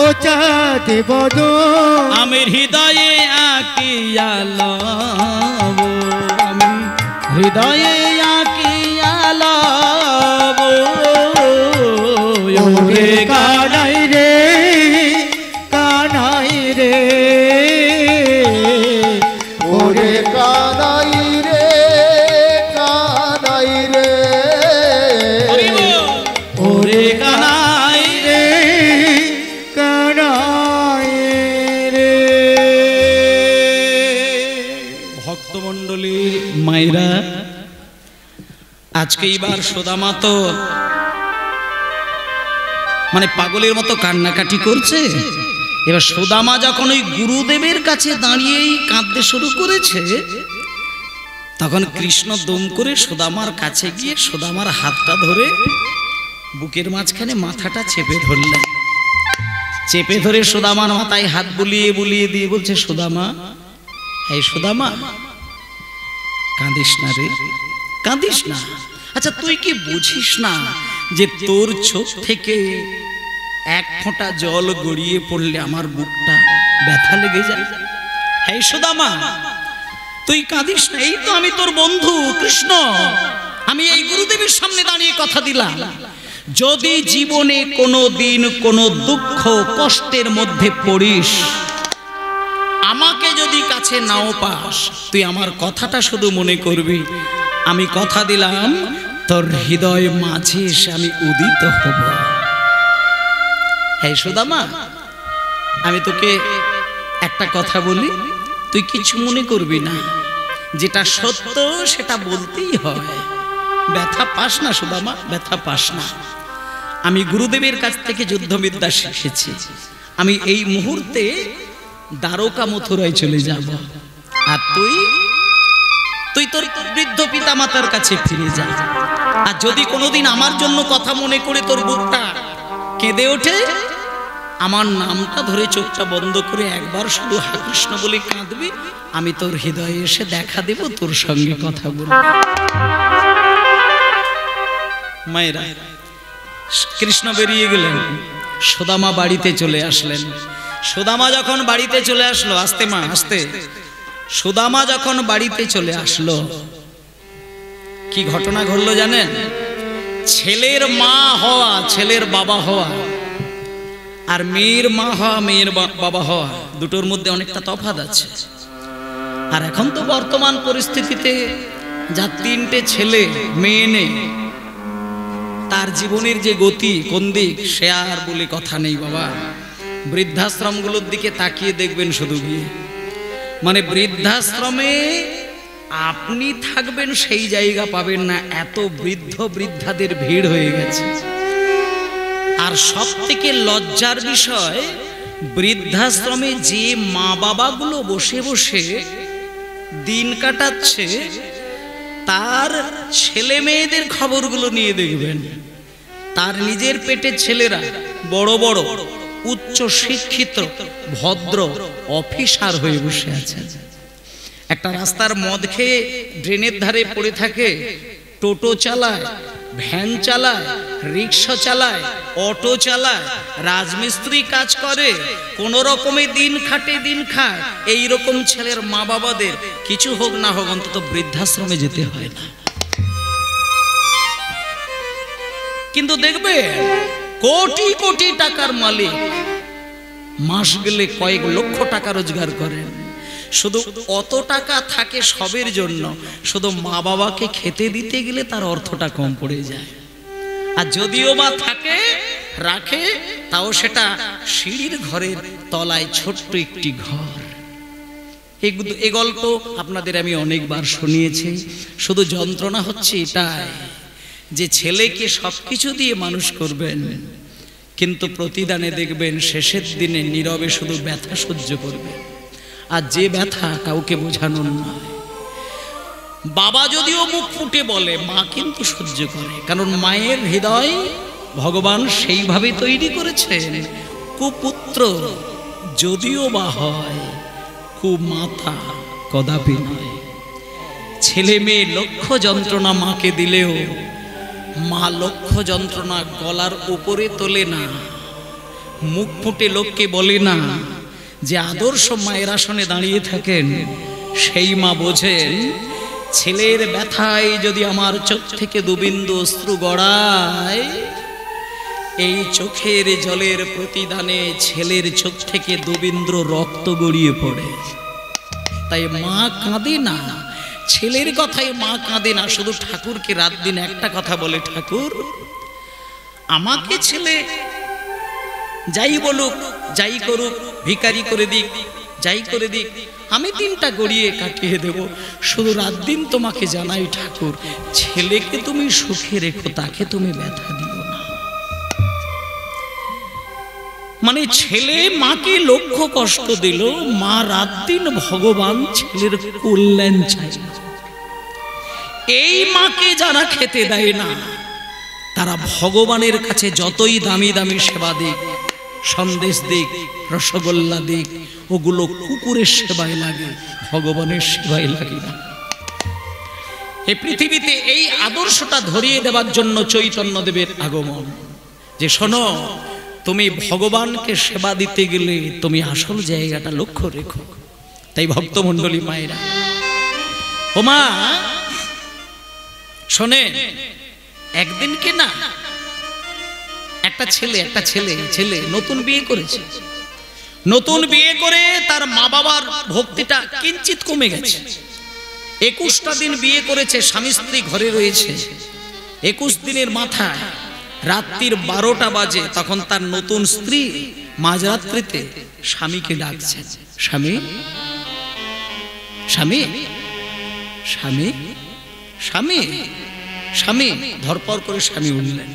ও চাঁদ বদন আমি হৃদয়ে আঁকিয়ালাম আমি হৃদয়ে আঁকিয়ালাম ওরে কানাই রে কানাই রে ওরে কানাই রে কানাই রে ওরে কানাই রে কানাই রে ভক্তমণ্ডলী মায়েরা আজকে এইবার সুদামা তো মানে পাগলের মতো কান্নাকাটি করছে। এবার সুদামা যখন ওই গুরুদেবের কাছে দাঁড়িয়েই কাঁদতে শুরু করেছে তখন কৃষ্ণ দম করে সুদামার কাছে গিয়ে সুদামার হাতটা ধরে বুকের মাঝখানে মাথাটা চেপে ধরলেন। চেপে ধরে সুদামার মাথায় হাত বুলিয়ে বুলিয়ে দিয়ে বলছে সুদামা, এই সুদামা কাঁদিস না রে, কাঁদিস না। আচ্ছা তুই কি বুঝিস না যে তোর চোখ থেকে এক ফোঁটা জল গড়িয়ে পড়লে আমার বুকটা ব্যথা লেগে যায়? এই সুদামা তুই কাঁদিস না, এই তো আমি তোর বন্ধু কৃষ্ণ, আমি এই গুরুদেবের সামনে দাঁড়িয়ে কথা দিলাম যদি জীবনে কোনো দিন কোনো দুঃখ কষ্টের মধ্যে পড়িস, আমাকে যদি কাছে নাও পাস, তুই আমার কথাটা শুধু মনে করবি, আমি কথা দিলাম তোর হৃদয় মাঝে এসে আমি উদিত হব। হ্যাঁ সুদামা আমি তোকে একটা কথা বলি, তুই কিছু মনে করবি না, যেটা সত্য সেটা বলতেই হয়। ব্যথা পাস না সুদামা, ব্যথা পাস না। আমি গুরুদেবের কাছ থেকে যুদ্ধবিদ্যা শিখেছি, আমি এই মুহূর্তে দ্বারকা মথুরায় চলে যাব, আর তুই তোর বৃদ্ধ পিতা মাতার কাছে ফিরে যা। আর যদি কোনোদিন আমার জন্য কথা মনে করে তোর বুকটা কেঁদে ওঠে, আমার নামটা ধরে চোখটা বন্ধ করে একবার শুধু হা কৃষ্ণ বলে কাঁদবি, আমি তোর হৃদয়ে এসে দেখা দেব, তোর সঙ্গে কথা বলবো। মায়েরা কৃষ্ণ বেরিয়ে গেলেন, সুদামা বাড়িতে চলে আসলেন। সুদামা যখন বাড়িতে চলে আসলো, আস্তে মা আস্তে, সুদামা যখন বাড়িতে চলে আসলো কি ঘটনা ঘটলো জানেন? ছেলের মা হওয়া, ছেলের বাবা হওয়া আর মেয়ের মা হওয়া, মেয়ের বাবা হওয়া, দুটোর মধ্যে অনেকটা তফাৎ আছে। আর এখন তো বর্তমান পরিস্থিতিতে যার তিনটে ছেলে মেয়ে নেই, তার জীবনের যে গতি কোন দিক সে আর বলে কথা নেই বাবা। বৃদ্ধাশ্রমগুলোর দিকে তাকিয়ে দেখবেন শুধু গিয়ে, মানে বৃদ্ধাশ্রমে আপনি থাকবেন সেই জায়গা পাবেন না, এত বৃদ্ধ বৃদ্ধাদের ভিড় হয়ে গেছে। আর সব থেকে লজ্জার বিষয়, বৃদ্ধাশ্রমে যে মা বাবাগুলো বসে বসে দিন কাটাচ্ছে, তার ছেলে মেয়েদের খবরগুলো নিয়ে দেখবেন। তার নিজের পেটের ছেলেরা বড় বড় উচ্চ শিক্ষিত ভদ্র অফিসার হয়ে বসে আছে। একটা রাস্তার মদ খেয়ে ড্রেনের ধারে পড়ে থাকে, টোটো চালায়, ভ্যান চালায়, রিক্সা চালায়, অটো চালায়, রাজমিস্ত্রি কাজ করে, কোন রকমে দিন খাটে দিন খায়। এই রকম ছেলের মা বাবাদের কিছু হোক না হোক অন্তত বৃদ্ধাশ্রমে যেতে হয় না। কিন্তু দেখবে কোটি কোটি টাকার মালিক মাস গেলে কয়েক লক্ষ টাকা রোজগার করেন, শুধু অত টাকা থাকে সবের জন্য, শুধু মা বাবাকে খেতে দিতে গেলে তার অর্থটা কম পড়ে যায়। আর যদিও বা থাকে রাখে, তাও সেটা সিঁড়ির ঘরের তলায় ছোট্ট একটি ঘর। এই গল্প আপনাদের আমি অনেকবার শুনিয়েছি। শুধু যন্ত্রণা হচ্ছে এটাই যে ছেলেকে সবকিছু দিয়ে মানুষ করবেন, কিন্তু প্রতিদানে দেখবেন শেষের দিনে নীরবে শুধু ব্যথা সহ্য করবে। আর যে ব্যথা কাউকে বোঝানোর নয়। বাবা যদিও মুখ ফুটে বলে, মা কিন্তু সহ্য করে, কারণ মায়ের হৃদয় ভগবান সেইভাবে তৈরি করেছেন। কুপুত্র যদিও বা হয়, কুমাতা কদাপি নয়। ছেলে মেয়ে লক্ষ যন্ত্রণা মাকে দিলেও মা লক্ষ যন্ত্রণা গলার উপরে তোলে না, মুখ ফুটে লোককে বলে না। যে আদর্শ মায়ের আসনে দাঁড়িয়ে থাকেন সেই মা বোঝেন, ছেলের ব্যথায় যদি আমার চোখ থেকে দুবিন্দু অশ্রু গড়ায়, এই চোখের জলের প্রতিদানে ছেলের চোখ থেকে দুবিন্দু রক্ত গড়িয়ে পড়ে। তাই মা কাঁদে না, ছেলের কথায় মা কাঁদে না। শুধু ঠাকুরকে রাত দিন একটা কথা বলে, ঠাকুর আমাকে ছেলে যাই বলুক, যাই করুক, ভিখারি করে দিক, যাই করে দিক, আমি দিনটা গড়িয়ে কাটিয়ে দেব। শুধু রাত দিন তোমাকে জানাই ঠাকুর, ছেলেকে তুমি সুখে রেখো, তাকে তুমি ব্যথা দিও না। মানে ছেলে মাকে লক্ষ কষ্ট দিল, মা রাত দিন ভগবান ছেলের কল্যাণ চাই। এই মাকে যারা খেতে দেয় না, তারা ভগবানের কাছে যতই দামি দামি সেবা দিক, সন্দেশ দিক, রসগোল্লা দিক, ওগুলো কুকুরের সেবায় লাগে, ভগবানের সেবায় লাগে না। এই পৃথিবীতে এই আদর্শটা ধরিয়ে দেওয়ার জন্য চৈতন্যদেবের আগমন, যে শোনো, তুমি ভগবানকে সেবা দিতে গেলে তুমি আসল জায়গাটা লক্ষ্য রেখো। তাই ভক্তমণ্ডলী মায়েরা, ও মা শোনে, একদিনকে না একটা ছেলে নতুন বিয়ে করেছে। নতুন বিয়ে করে তার মা বাবার ভক্তিটা কিঞ্চিত কমে গেছে। 21টা দিন বিয়ে করেছে, স্বামী স্ত্রী ঘরে রয়েছে। 21 দিনের মাথায় রাত্রির 12টা বাজে, তখন তার নতুন স্ত্রী মাঝরাত্রিতে স্বামীকে ডাকছে, স্বামী স্বামী স্বামী স্বামী স্বামী। ধরপর করে স্বামী উঠলেন,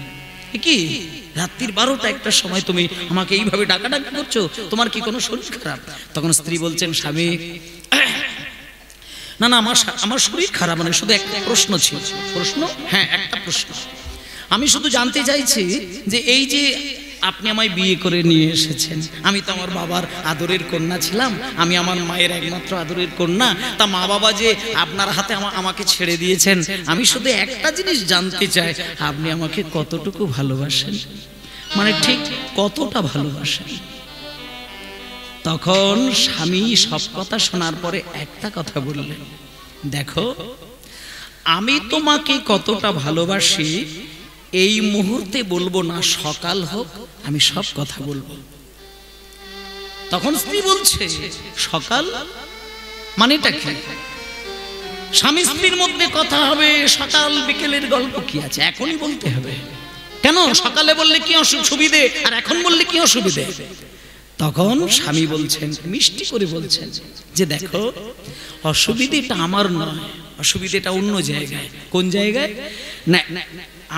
কি রাত্রির 12টা একটার সময় তুমি আমাকে এইভাবে ডাকাডাকি করছো, তোমার কি কোনো শরীর খারাপ? তখন স্ত্রী বলছেন, স্বামী না না, আমার শরীর খারাপ, মানে শুধু একটা প্রশ্ন ছিল। প্রশ্ন? হ্যাঁ, একটা প্রশ্ন। আমি শুধু জানতে চাইছি যে এই যে আপনি আমায় বিয়ে করে নিয়ে এসেছেন, আমি তো আমার বাবার আদরের কন্যা ছিলাম, আমি আমার মায়ের একমাত্র আদরের কন্যা, তা মা বাবা যে আপনার হাতে আমাকে ছেড়ে দিয়েছেন, আমি শুধু একটা জিনিস জানতে চাই, আপনি আমাকে কতটুকু ভালোবাসেন, মানে ঠিক কতটা ভালোবাসেন? তখন স্বামী সব কথা শোনার পরে একটা কথা বললেন, দেখো, আমি তোমাকে কতটা ভালোবাসি এই মুহূর্তে বলবো না, সকাল হোক আমি সব কথা বলবো। তখন স্ত্রী বলছে, সকাল মানেটা কি? স্বামী স্ত্রীর মধ্যে কথা হবে, সকাল বিকেলের গল্প কি আছে? এখনই বলতে হবে কেন? সকালে বললে কি অসুবিধে, আর এখন বললে কি অসুবিধে? তখন স্বামী বলছেন, মিষ্টি করে বলছেন যে দেখো, অসুবিধেটা আমার নয়, অসুবিধেটা অন্য জায়গায়। কোন জায়গায়? না,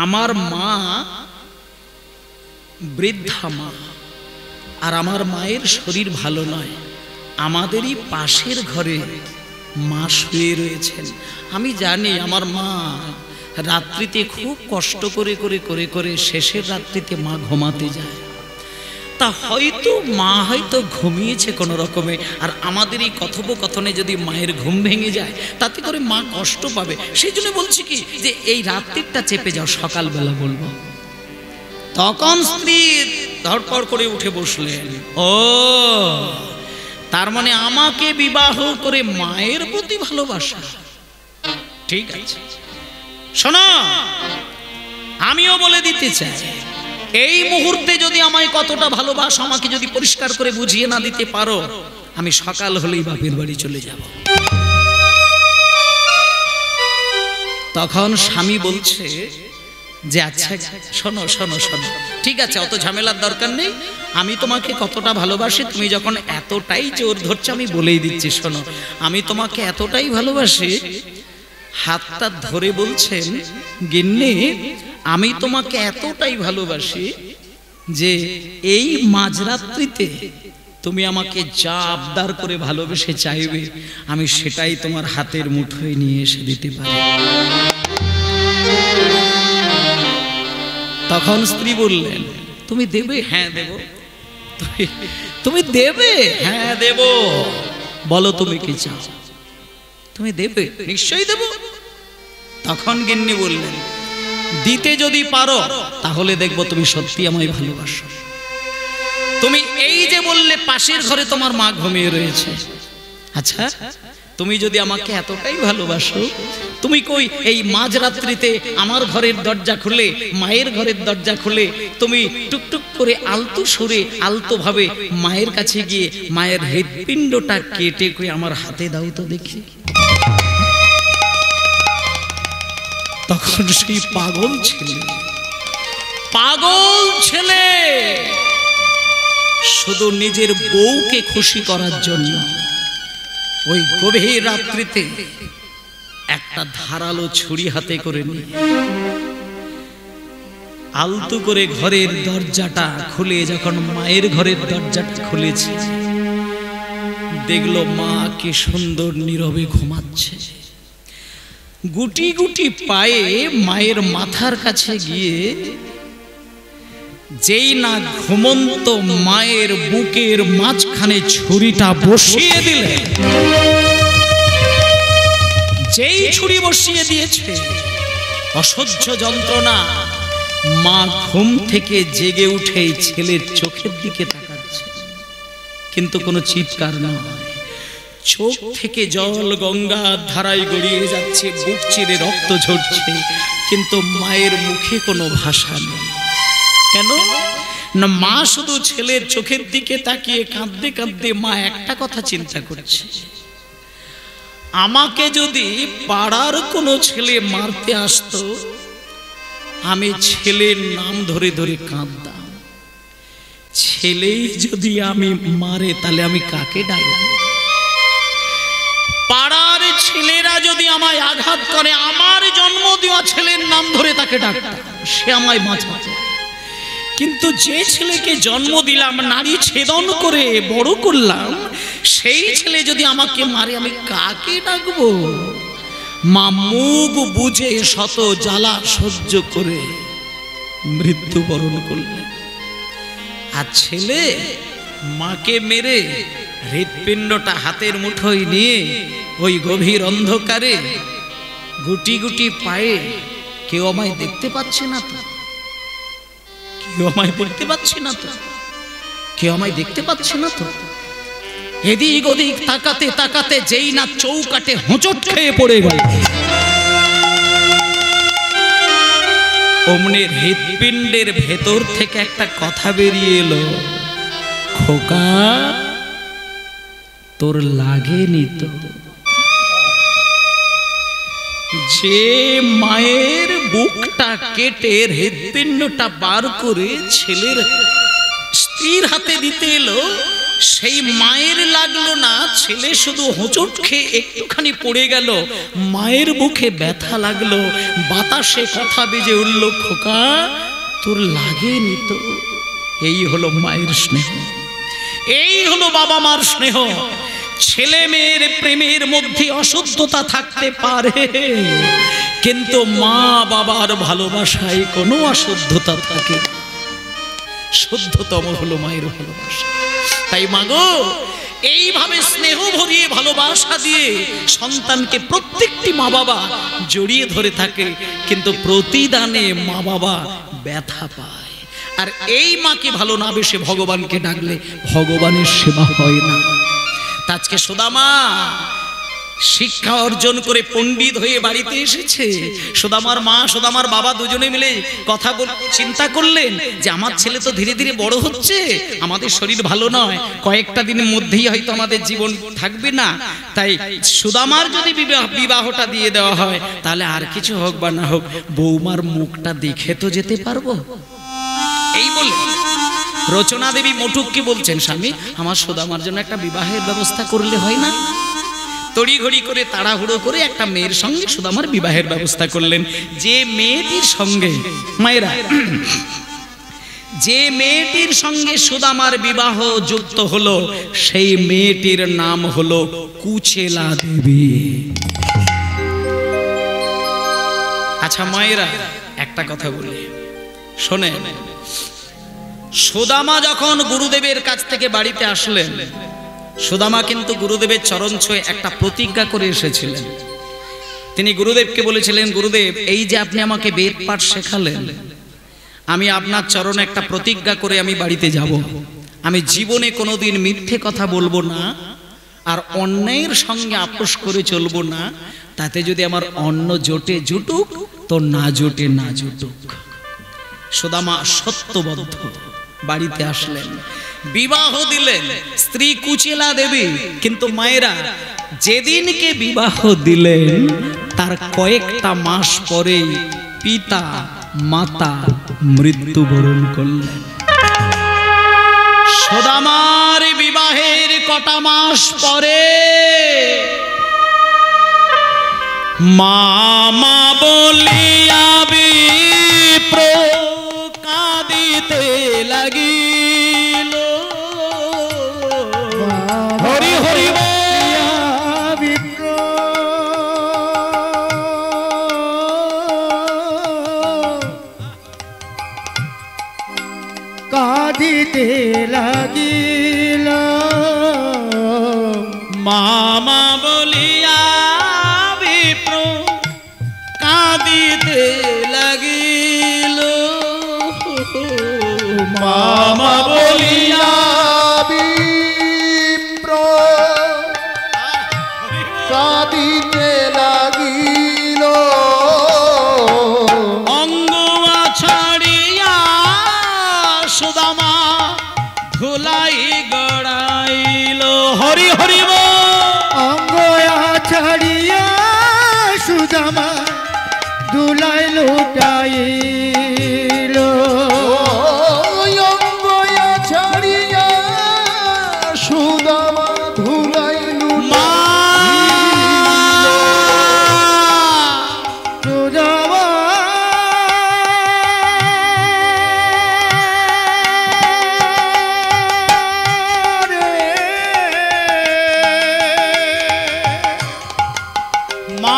আমার মা বৃদ্ধা মা, আর আমার মায়ের শরীর ভালো নয়। আমাদেরই পাশের ঘরে মা শুয়ে রয়েছেন। আমি জানি আমার মা রাত্রিতে খুব কষ্ট করে করে করে করে শেষের রাত্রিতে মা ঘুমাতে যায়। তা হয়তো মা হয়তো ঘুমিয়েছে কোনো রকমে, আর আমাদের এই কথোপকথনে যদি মায়ের ঘুম ভেঙে যায় তাতে করে মা কষ্ট পাবে। সেই জন্য বলছি কি, যে এই রাত্রিটা চেপে যাও, সকালবেলা বলবো। তখন স্ত্রী ধড়পড় করে উঠে বসলেন, ও তার মানে আমাকে বিবাহ করে মায়ের প্রতি ভালোবাসা। ঠিক আছে, শোনো, আমিও বলে দিতে চাই, এই মুহূর্তে যদি আমায় কতটা ভালোবাসো আমাকে যদি পরিষ্কার করে বুঝিয়ে না দিতে পারো, আমি সকাল হলেই বাপের বাড়ি চলে যাব। তখন স্বামী বলছে যে আচ্ছা শোনো শোনো শোনো, ঠিক আছে, অত ঝামেলার দরকার নেই, আমি তোমাকে কতটা ভালোবাসি তুমি যখন এতটাই জোর ধরছো আমি বলেই দিচ্ছি। শোনো, আমি তোমাকে এতটাই ভালোবাসি, হাতটা ধরে বলছেন গিন্নি আমি তোমাকে এতটাই ভালোবাসি যে এই মাঝরাত্রিতে তুমি আমাকে যা আবদার করে ভালোবেসে চাইবে আমি সেটাই তোমার হাতের মুঠোয় নিয়ে এসে দিতে পারি। তখন স্ত্রী বললেন তুমি দেবে? হ্যাঁ দেব। তুমি দেবে? হ্যাঁ দেব। বলো তুমি কি চাও? তুমি দেবে? নিশ্চয়ই দেব। তখন গিন্নি বললেন দিতে যদি পারো তাহলে দেখবো তুমি সত্যি আমায় ভালোবাসো। তুমি এই যে বললে পাশের ঘরে তোমার মা ঘুমিয়ে রয়েছে, আচ্ছা তুমি যদি আমাকে এতটাই ভালোবাসো তুমি কই এই মাঝরাত্রিতে আমার ঘরের দরজা খুলে মায়ের ঘরের দরজা খুলে তুমি টুকটুক করে আলতো সুরে আলতো ভাবে মায়ের কাছে গিয়ে মায়ের হৃৎপিণ্ডটা কেটে কই আমার হাতে দাও তো দেখি। তখন সেই পাগল ছেলে শুধু নিজের বউকে খুশি করার জন্য ওই গভীর রাত্রিতে একটা ধারালো ছুরি হাতে করে নিয়ে আলতু করে ঘরের দরজাটা খুলে যখন মায়ের ঘরের দরজাটা খুলেছে দেখলো মা কি সুন্দর নীরবে ঘুমাচ্ছে। গুটি গুটি পায়ে মায়ের মাথার কাছে গিয়ে যেই না ঘুমন্ত মায়ের বুকের মাঝখানে ছুরিটা বসিয়ে দিলে, যেই ছুরি বসিয়ে দিয়েছে অসহ্য যন্ত্রণা, মা ঘুম থেকে জেগে উঠে ছেলের চোখের দিকে তাকাচ্ছে, কিন্তু কোনো চিৎকার নয়, চোখ থেকে জল গঙ্গার ধারায় গড়িয়ে যাচ্ছে, বুক চিরে রক্ত ঝরছে, কিন্তু মায়ের মুখে কোনো ভাষা নেই। কেন না, মা শুধু ছেলের চোখের দিকে তাকিয়ে কাঁদতে কাঁদতে মা একটা কথা চিন্তা করছে, আমাকে যদি পাড়ার কোনো ছেলে মারতে আসতো আমি ছেলের নাম ধরে ধরে কাঁদতাম, ছেলেই যদি আমি মারে তাহলে আমি কাকে ডাকব? পাড়ার ছেলেরা যদি আমায় আঘাত করে আমার জন্ম দেওয়া ছেলের নাম ধরে তাকে ডাকতাম, সে আমায় বাঁচাতো। কিন্তু যে ছেলেকে জন্ম দিলাম, নারী ছেদন করে বড় করলাম, সেই ছেলে যদি আমাকে মারে আমি কাকে ডাকবো? মা মুখ বুঝে শত জ্বালা সহ্য করে মৃত্যুবরণ করলেন। আর ছেলে মাকে মেরে হৃৎপিণ্ডটা হাতের মুঠোয় নিয়ে ওই গভীর অন্ধকারে গুটি গুটি পায়ে, কেউ আমায় দেখতে পাচ্ছে না তো, কেউ আমায় দেখতে পাচ্ছে না তো, কেউ আমায় দেখতে পাচ্ছে না তো, এদিক ওদিক তাকাতে তাকাতে যেই না চৌকাটে হোঁচট খেয়ে পড়ে গেল। অমনি হৃৎপিণ্ডের ভেতর থেকে একটা কথা বেরিয়ে এলো, খোকা তোর লাগেনি তো? যে মায়ের বুকটা কেটে হৃৎপিণ্ডটা বার করে ছেলের স্ত্রীর হাতে দিতে এলো, সেই মায়ের লাগলো না, ছেলে শুধু হোঁচট খেয়ে একটুখানি পড়ে গেল, মায়ের বুকে ব্যথা লাগলো, বাতাসে কথা বেজে উঠল, খোকা তোর লাগেনি তো? এই হলো মায়ের স্নেহ, এই হলো বাবা মার স্নেহ। ছেলে মেয়ের প্রেমের মধ্যে অশুদ্ধতা থাকতে পারে, কিন্তু মা বাবার ভালোবাসায় কোনো অশুদ্ধতা থাকে না, শুদ্ধতম হলো মায়ের ভালোবাসা। তাই মাগো এইভাবে স্নেহ ভরিয়ে ভালোবাসা দিয়ে সন্তানকে প্রত্যেকটি মা বাবা জড়িয়ে ধরে থাকে, কিন্তু প্রতিদানে মা বাবা ব্যথা পায়। আর এই মাকে ভালো না বেশে ভগবানকে ডাকলে ভগবানের সেবা হয় না। আজকে সুদামা শিক্ষা অর্জন করে পণ্ডিত হয়ে বাড়িতে এসেছে। সুদামার মা সুদামার বাবা দুজনে মিলে কথা চিন্তা করলেন যে আমার ছেলে তো ধীরে ধীরে বড় হচ্ছে, আমাদের শরীর ভালো নয়, কয়েকটা দিনের মধ্যেই হয়তো আমাদের জীবন থাকবে না, তাই সুদামার যদি বিবাহটা দিয়ে দেওয়া হয় তাহলে আর কিছু হোক বা না হোক বৌমার মুখটা দেখে তো যেতে পারবো। এই বলে রচনা দেবী মটুককে বলছেন, স্বামী আমার সুদামার জন্য একটা বিবাহের ব্যবস্থা করলে হয় না? তড়িঘড়ি করে তাড়াহুড়ো করে একটা মেয়ের সঙ্গে সুদামার বিবাহের ব্যবস্থা করলেন। যে মেয়েটির সঙ্গে মায়েরা যে মেয়েটির সঙ্গে সুদামার বিবাহ যুক্ত হলো সেই মেয়েটির নাম হলো কুচেলা দেবী। আচ্ছা মায়েরা একটা কথা বলি শোনেন, সুদামা যখন গুরুদেবের কাছ থেকে বাড়িতে আসলেন, সুদামা কিন্তু গুরুদেবের চরণ ছুঁয়ে একটা প্রতিজ্ঞা করে এসেছিলেন। তিনি গুরুদেবকে বলেছিলেন, গুরুদেব এই যে আপনি আমাকে বেদ পাঠ শেখালেন, আমি আপনার চরণে একটা প্রতিজ্ঞা করে আমি বাড়িতে যাব, আমি জীবনে কোনোদিন মিথ্যে কথা বলবো না, আর অন্যায়ের সঙ্গে আপোষ করে চলবো না, তাতে যদি আমার অন্ন জোটে জুটুক তো না জোটে না জুটুক। সুদামা সত্যবদ্ধ বাড়িতে আসলেন, বিবাহ দিলেন স্ত্রী কুচেলা দেবী। কিন্তু মায়েরা যেদিনকে বিবাহ দিলেন তার কয়েকটা মাস পরে পিতা মাতা মৃত্যুবরণ করলেন। সুদামার বিবাহের কটা মাস পরে মামা বলিয়া বিপ্র কাঁদিতে লাগিল। হরি হরি বিপ্র কাঁদিতে লাগিল। মামা বলিয়া বিপ্র কাঁদিতে লাগিল। মামা বলিয়া বিপ্র কাঁদিতে লাগিল। অঙ্গ ছাড়িয়া সুদামা ধুলাই গড়াইল। হরি হরি অঙ্গ ছাড়িয়া সুদামা ধুলাই লুটাইল। অঙ্গয়া ছাড়িয়া সুদামা ধুলাই মা সুদামা মা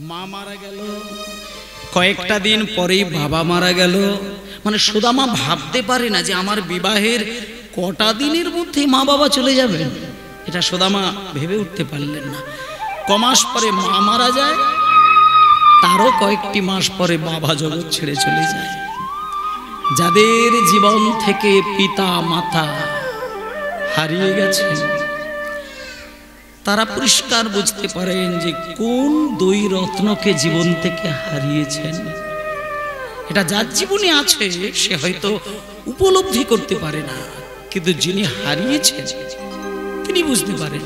মা মারা গেল, কয়েকটা দিন পরেই বাবা মারা গেল। মানে সুদামা ভাবতে পারে না যে আমার বিবাহের কটা দিনের মধ্যে মা বাবা চলে যাবে, এটা সুদামা ভেবে উঠতে পারলেন না। কমাস পরে মা মারা যায়, তারও কয়েকটি মাস পরে বাবা জগৎ ছেড়ে চলে যায়। যাদের জীবন থেকে পিতা মাতা হারিয়ে গেছে তারা পরিষ্কার বুঝতে পারেন যে কোন দুই রত্নকে জীবন থেকে হারিয়েছেন। এটা যার জীবনে আছে সে হয়তো উপলব্ধি করতে পারে না, কিন্তু যিনি হারিয়েছেন তিনি বুঝতে পারেন।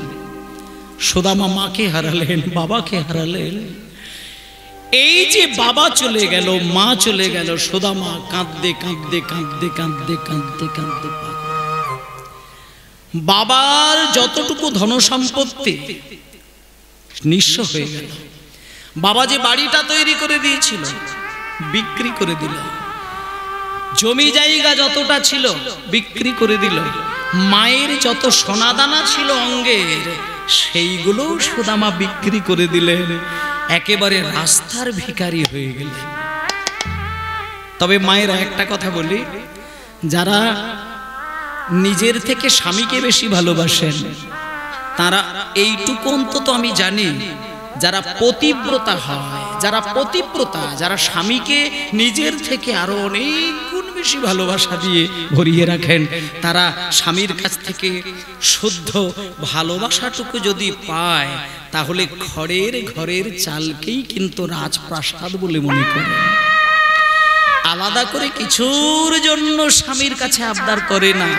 সুদামা মাকে হারালেন, বাবাকে হারালেন। এই যে বাবা চলে গেল, মা চলে গেল, সুদামা কাঁদতে কাঁদতে কাঁদতে কাঁদতে কাঁদতে কাঁদতে বাবার যতটুকু ধন সম্পত্তি নিঃস্ব হয়ে গেল। বাবা যে বাড়িটা তৈরি করে দিয়েছিল বিক্রি করে দিল, জমি জায়গা যতটা ছিল বিক্রি করে দিল, মায়ের যত সোনাদানা ছিল অঙ্গের সেইগুলো সুদামা বিক্রি করে দিলেন। একেবারে রাস্তার ভিখারি হয়ে গেলেন। তবে মায়েরা একটা কথা বলি, যারা নিজের থেকে স্বামীকে বেশি ভালোবাসেন তারা এইটুকু অন্তত আমি জানি, যারা পতিব্রতা হয়, যারা স্বামীকে নিজের থেকে আরো অনেক গুণ বেশি ভালোবাসা দিয়ে ভরিয়ে রাখেন, তারা স্বামীর কাছ থেকে শুদ্ধ ভালোবাসাটুকু যদি পায় তাহলে ঘরের চালকেই কিন্তু রাজপ্রাসাদ বলে মনে করে। আলাদা করে কিছুর জন্য স্বামীর কাছে আবদার করে না।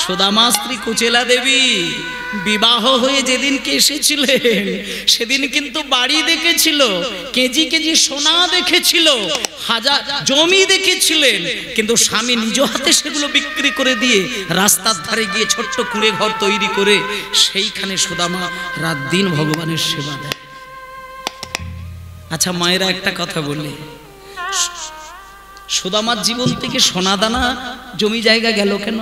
সুদামা স্ত্রী কুচেলা দেবী বিবাহ হয়ে যেদিনকে এসেছিলেন সেদিন কিন্তু বাড়ি দেখেছিল, কেজি কেজি সোনা দেখেছিল, হাজার জমি দেখেছিলেন, কিন্তু স্বামী নিজ হাতে সেগুলো বিক্রি করে দিয়ে রাস্তার ধারে গিয়ে ছোট্ট কুঁড়ে ঘর তৈরি করে সেইখানে সুদামা রাত দিন ভগবানের সেবা দেয়। আচ্ছা মায়েরা একটা কথা বলি, সুদামার জীবন থেকে সোনাদানা জমি জায়গা গেল কেন?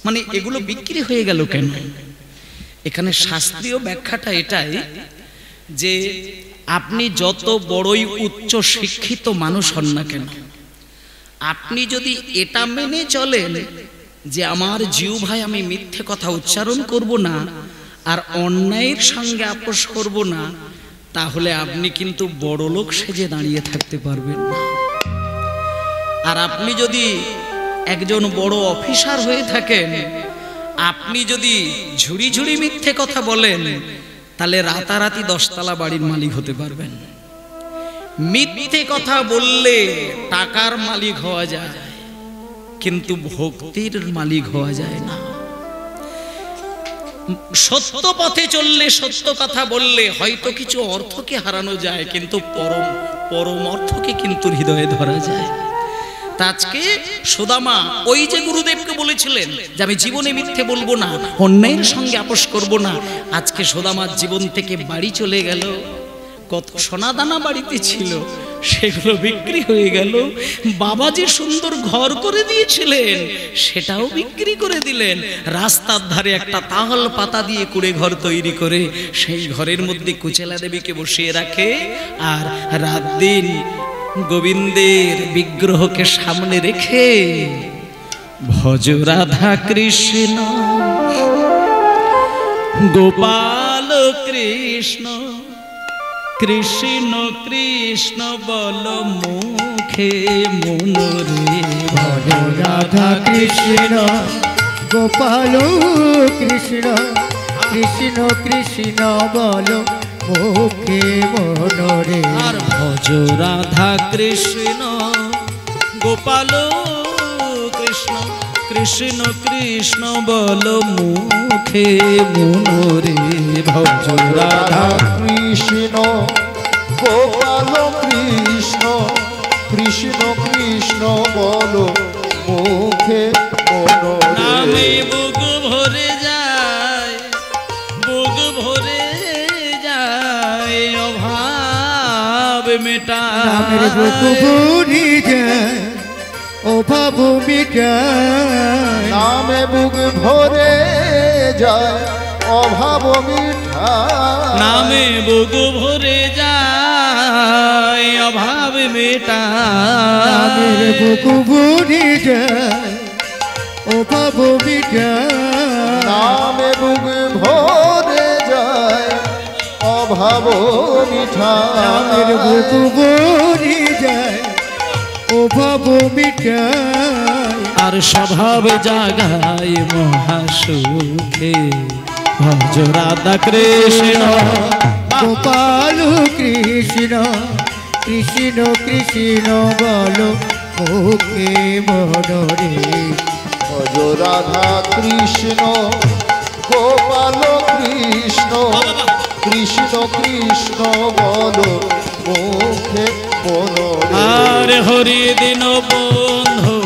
মানে এগুলো বিক্রি হয়ে গেল কেন? এখানে শাস্ত্রীয় ব্যাখ্যাটা এটাই যে আপনি যত বড়ই উচ্চ শিক্ষিত মানুষ হন না কেন, আপনি যদি এটা মেনে চলেন যে আমার জিউ ভাই আমি মিথ্যে কথা উচ্চারণ করব না আর অন্যায়ের সঙ্গে আপোষ করব না, তাহলে আপনি কিন্তু বড় লোক সেজে দাঁড়িয়ে থাকতে পারবেন না। আর আপনি যদি একজন বড় অফিসার হয়ে থাকেন, আপনি যদি ঝুড়ি ঝুড়ি মিথ্যে কথা বলেন তাহলে রাতারাতি 10 তলা বাড়ির মালিক হতে পারবেন। মিথ্যে কথা বললে টাকার মালিক হওয়া যায়, কিন্তু ভক্তির মালিক হওয়া যায় না। সত্য পথে চললে, সত্য কথা বললে হয়তো কিছু অর্থকে হারানো যায়, কিন্তু পরম অর্থকে কিন্তু হৃদয়ে ধরা যায়। আজকে সুদামা ওই যে গুরুদেবকে বলেছিলেন যে আমি জীবনে মিথ্যে বলবো না, অন্যায়ের সঙ্গে আপোষ করব না, আজকে সুদামার জীবন থেকে বাড়ি চলে গেল। কত সোনাদানা বাড়িতে ছিল সেগুলো বিক্রি হয়ে গেল। বাবা যে সুন্দর ঘর করে দিয়েছিলেন সেটাও বিক্রি করে দিলেন। রাস্তার ধারে একটা তাহল পাতা দিয়ে কুড়ে ঘর তৈরি করে সেই ঘরের মধ্যে কুচেলা দেবীকে বসিয়ে রাখে, আর রাত দিন গোবিন্দের বিগ্রহকে সামনে রেখে ভজ রাধা কৃষ্ণ গোপাল কৃষ্ণ কৃষ্ণ কৃষ্ণ বল মুখে মনোরে। ভজ রাধা কৃষ্ণ গোপাল কৃষ্ণ কৃষ্ণ কৃষ্ণ বল মুখে মনোরে। আর ভজ রাধা কৃষ্ণ গোপাল কৃষ্ণ কৃষ্ণ কৃষ্ণ বল মুখে মনোরে। ভজ রাধা কৃষ্ণ গোপাল কৃষ্ণ কৃষ্ণ কৃষ্ণ বল মুখে মনোরে। নামে বুক ভরে যায়, বুক ভরে যায় অভাব মেটায়। নামের বুক ভরে যায় অভাব মিটায়। নামে বুক ভরে যায় অভাব মিঠায়। নামে বুক ভরে যায় অভাব মেটায়। নামের বুক ভরে যায় অভাব মিটায়। নামে বুক ভরে যায় অভাব মিঠায়। নামের বুক ভরে যায় অভাব মিটায়। আর স্বভাব জাগায় মহাসুখে। ভজ রাধা কৃষ্ণ গোপাল কৃষ্ণ কৃষ্ণ কৃষ্ণ বল মুখে মনোরে। ভজ রাধা কৃষ্ণ গোপাল কৃষ্ণ কৃষ্ণ কৃষ্ণ বল মুখে মনোরে। আর হরি দিন বন্ধু,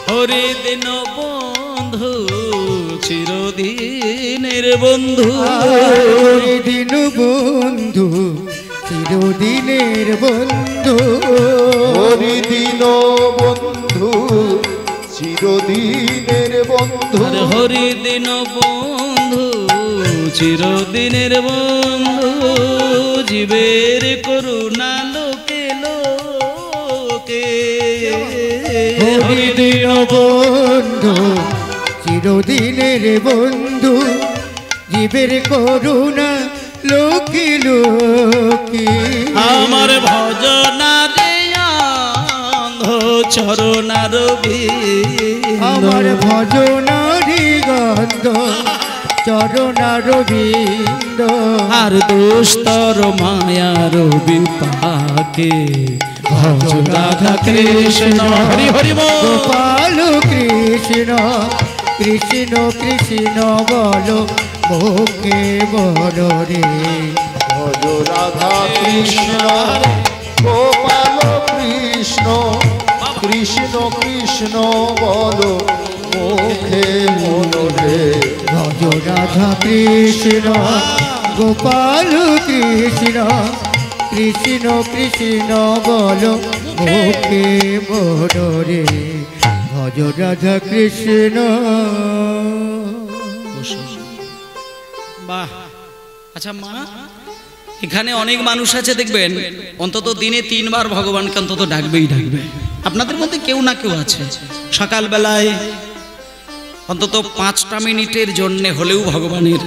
হরি দিন বন্ধু চিরদিনের বন্ধু। হরি দিন বন্ধু চিরদিনের বন্ধু। হরি দিন বন্ধু চিরদিনের বন্ধু। আর হরি দিন বন্ধু চিরদিনের বন্ধু। জীবের করুণা লোকে লোকে। হরি দীনবন্ধু চিরদিনের বন্ধু, জীবের করুণা লোকে লোকে। আমার ভজনারে অন্ধ চরণার বিন্দু, আমার ভজনারি গন্ধ চরণার বিন্দ। আর দুস্তর মায়ার বিপাকে ভজ রাধা কৃষ্ণ। হরি হরি বল। গোপাল কৃষ্ণ কৃষ্ণ কৃষ্ণ বলো মুখে বলো রে। ভজ রাধা কৃষ্ণ গোপাল কৃষ্ণ, কৃষ্ণ কৃষ্ণ বলো মুখে বলো রে। ভজ রাধা কৃষ্ণ গোপাল কৃষ্ণ কৃষ্ণ কৃষ্ণ বলো মুখে বলো রে। ভজ রাধা কৃষ্ণ। বাহ। আচ্ছা মা, এখানে অনেক মানুষ আছে দেখবেন অন্তত দিনে 3 বার ভগবানকে অন্তত ডাকবেই ডাকবে। আপনাদের মধ্যে কেউ না কেউ আছে সকালবেলায় অন্তত 5টা মিনিটের জন্য হলেও ভগবানের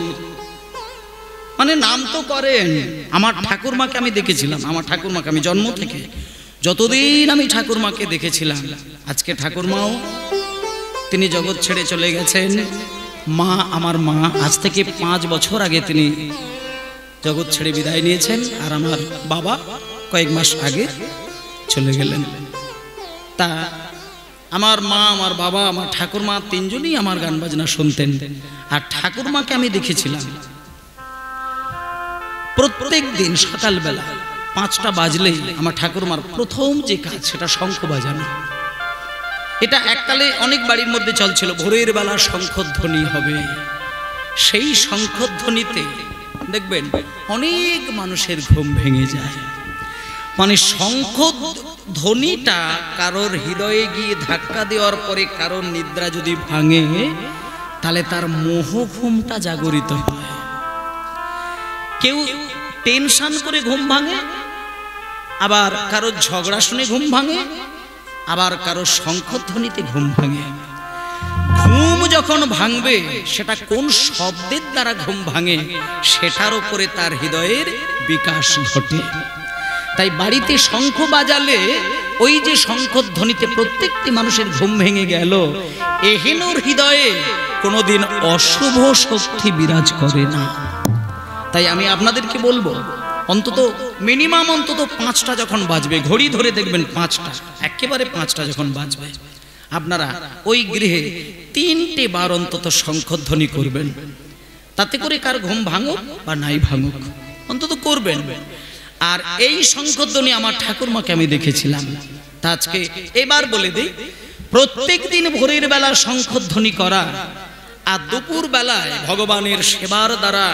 মানে নাম তো করেন। আমার ঠাকুরমাকে আমি দেখেছিলাম, আমার ঠাকুরমাকে আমি জন্ম থেকে যতদিন আমি ঠাকুরমাকে দেখেছিলাম, আজকে ঠাকুরমাও তিনি জগৎ ছেড়ে চলে গেছেন। মা, আমার মা আজ থেকে 5 বছর আগে তিনি জগৎ ছেড়ে বিদায় নিয়েছেন। আর আমার বাবা কয়েক মাস আগে চলে গেলেন। তা আমার মা, আমার বাবা, আমার ঠাকুরমা 3 জনই আমার গান বাজনা শুনতেন। আর ঠাকুরমাকে আমি দেখেছিলাম প্রত্যেক দিন সকালবেলা 5টা বাজলেই আমার ঠাকুরমার প্রথম যে কাজ সেটা শঙ্খ বাজানো। এটা এককালে অনেক বাড়ির মধ্যে চলছিল, ভোরের বেলা শঙ্খধ্বনি হবে। সেই শঙ্খধ্বনিতে দেখবেন অনেক মানুষের ঘুম ভেঙে যায়। মানে শঙ্খধ্বনিটা কারোর হৃদয়ে গিয়ে ধাক্কা দেওয়ার পরে কারোর নিদ্রা যদি ভাঙে, তাহলে তার মোহ ঘুমটা জাগরিত হয়। কেউ টেনশন করে ঘুম ভাঙে, আবার কারোর ঝগড়া শুনে ঘুম ভাঙে, আবার কারোর শঙ্খধ্বনিতে ঘুম ভাঙে। ঘুম যখন ভাঙবে সেটা কোন শব্দের দ্বারা ঘুম ভাঙে সেটার উপরে তার হৃদয়ের বিকাশ ঘটে। তাই বাড়িতে শঙ্খ বাজালে ওই যে শঙ্খধ্বনিতে প্রত্যেকটি মানুষের ঘুম ভেঙে গেল, এহেনোর হৃদয়ে কোনোদিন অশুভ শক্তি বিরাজ করে না। তাই আমি আপনাদেরকে বলবো অন্তত মিনিমাম অন্তত 5টা যখন বাজবে, ঘড়ি ধরে দেখবেন 5টা, একেবারে 5টা যখন বাজবে, আপনারা ওই গৃহে 3টে বার অন্তত শঙ্খধ্বনি করবেন। তাতে করে কার ঘুম ভাঙুক বা নাই ভাঙুক অন্তত করবেন। আর এই শঙ্খধ্বনি আমার ঠাকুরমাকে আমি দেখেছিলাম। তা আজকে এবার বলে দিই, প্রত্যেক দিন ভোরের বেলা শঙ্খধ্বনি করা আর দুপুর বেলায় ভগবানের সেবার দ্বারা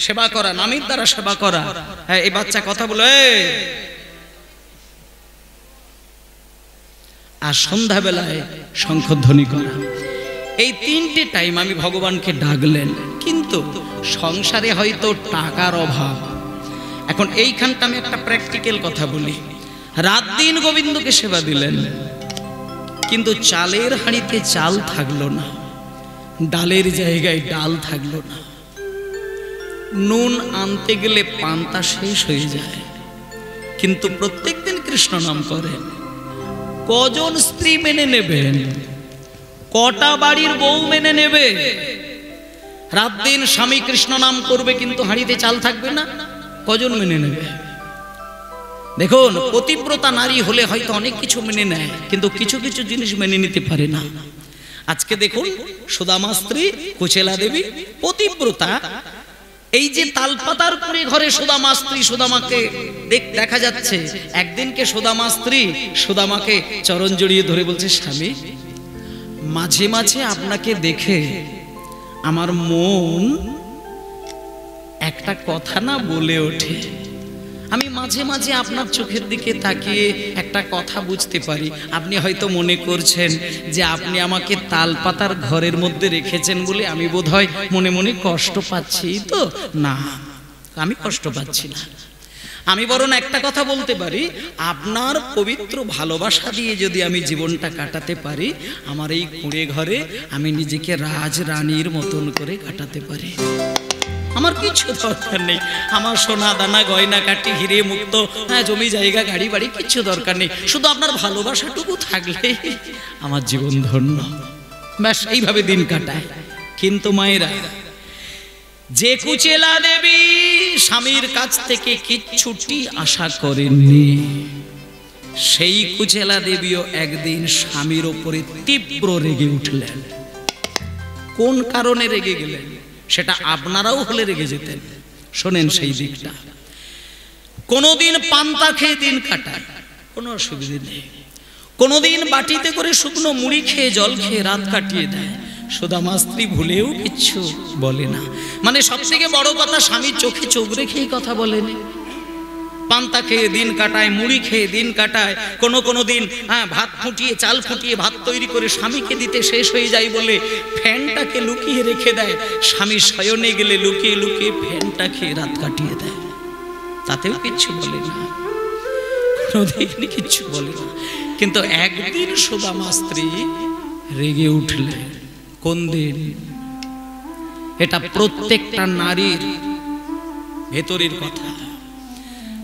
সেবা করা, নামের দ্বারা সেবা করা। হ্যাঁ, এই বাচ্চা কথা বলে। আর সন্ধ্যাবেলায় শঙ্খধ্বনি করা। এই 3টে টাইম আমি ভগবানকে ডাকলেন। কিন্তু সংসারে হয়তো টাকার অভাব। এখন এইখানটা আমি একটা প্র্যাকটিক্যাল কথা বলি। রাত দিন গোবিন্দকে সেবা দিলেন, কিন্তু চালের হাঁড়িতে চাল থাকলো না, ডালের জায়গায় ডাল থাকলো না। নুন আনতে গেলে পান্তা শেষ হয়ে যায়, কিন্তু প্রত্যেকদিন কৃষ্ণ নাম করেন। কজন স্ত্রী মেনে নেবেন? কটা বাড়ির বউ মেনে নেবে? রাত দিন স্বামী কৃষ্ণ নাম করবে কিন্তু হাঁড়িতে চাল থাকবে না, কজন মেনে নেবে? দেখুন, পতিব্রতা নারী হলে হয়তো অনেক কিছু মেনে নেয়, কিন্তু কিছু কিছু জিনিস মেনে নিতে পারে না। আজকে দেখুন, সুদামা স্ত্রী কুচেলা দেবী পতিব্রতা। এই যে তালপাতার পুরে ঘরে সুদামা স্ত্রী, সুদামাকে দেখা যাচ্ছে। একদিনকে সুদামা স্ত্রী সুদামাকে চরণ জড়িয়ে ধরে বলছে, স্বামী, মাঝে মাঝে আপনাকে দেখে আমার মন একটা কথা না বলে ওঠে। আমি মাঝে মাঝে আপনার চোখের দিকে তাকিয়ে একটা কথা বুঝতে পারি। আপনি হয়তো মনে করছেন যে আপনি আমাকে তালপাতার ঘরের মধ্যে রেখেছেন বলে আমি বোধহয় মনে মনে কষ্ট পাচ্ছি। তো না, আমি কষ্ট পাচ্ছি না। আমি বরং একটা কথা বলতে পারি, আপনার পবিত্র ভালোবাসা দিয়ে যদি আমি জীবনটা কাটাতে পারি, আমার এই কুঁড়ে ঘরে আমি নিজেকে রাজরানীর মতন করে কাটাতে পারি। আমার কিছু দরকার নেই, আমার সোনা দানা গয়না কাটি হিরে মুক্ত জমি জায়গা গাড়ি বাড়ি কিছু দরকার নেই, শুধু আপনার ভালোবাসাটুকু থাকলে আমার জীবন ধন্য। ব্যাস এইভাবে দিন কাটায়। কিন্তু মায়েরা, যে কুচেলা দেবী স্বামীর কাছ থেকে কিচ্ছুটি আশা করেননি, সেই কুচেলা দেবীও একদিন স্বামীর ওপরে তীব্র রেগে উঠলেন। কোন কারণে রেগে গেলেন সেটা আপনারাও হলে রেগে যেতেন। শোনেন সেই দিকটা। কোনোদিন পান্তা খেয়ে দিন কাটায়, কোনো অসুবিধে নেই। কোনোদিন বাটিতে করে শুকনো মুড়ি খেয়ে জল খেয়ে রাত কাটিয়ে দেয়। সুদামা স্ত্রী ভুলেও কিচ্ছু বলে না। মানে সব থেকে বড় কথা, স্বামীর চোখে চোখ রেখেই কথা বলেনি। পান্তা খেয়ে দিন কাটায়, মুড়ি খেয়ে দিন কাটায়। কোনো দিন ভাত ফুটিয়ে চাল ফুটিয়ে ভাত তৈরি করে স্বামীকে দিতে শেষ হয়ে যায় বলে ফ্যানটাকে লুকিয়ে রেখে দেয়। স্বামী শয়নে গেলে লুকিয়ে লুকিয়ে ফ্যানটা খেয়ে রাত কাটিয়ে দেয়। তাতেও কিচ্ছু বলে না, কোনোদিন কিচ্ছু বলে না। কিন্তু একদিন সুদামা স্ত্রী রেগে উঠলেন। কোন দিন? এটা প্রত্যেকটা নারীর ভেতরের কথা।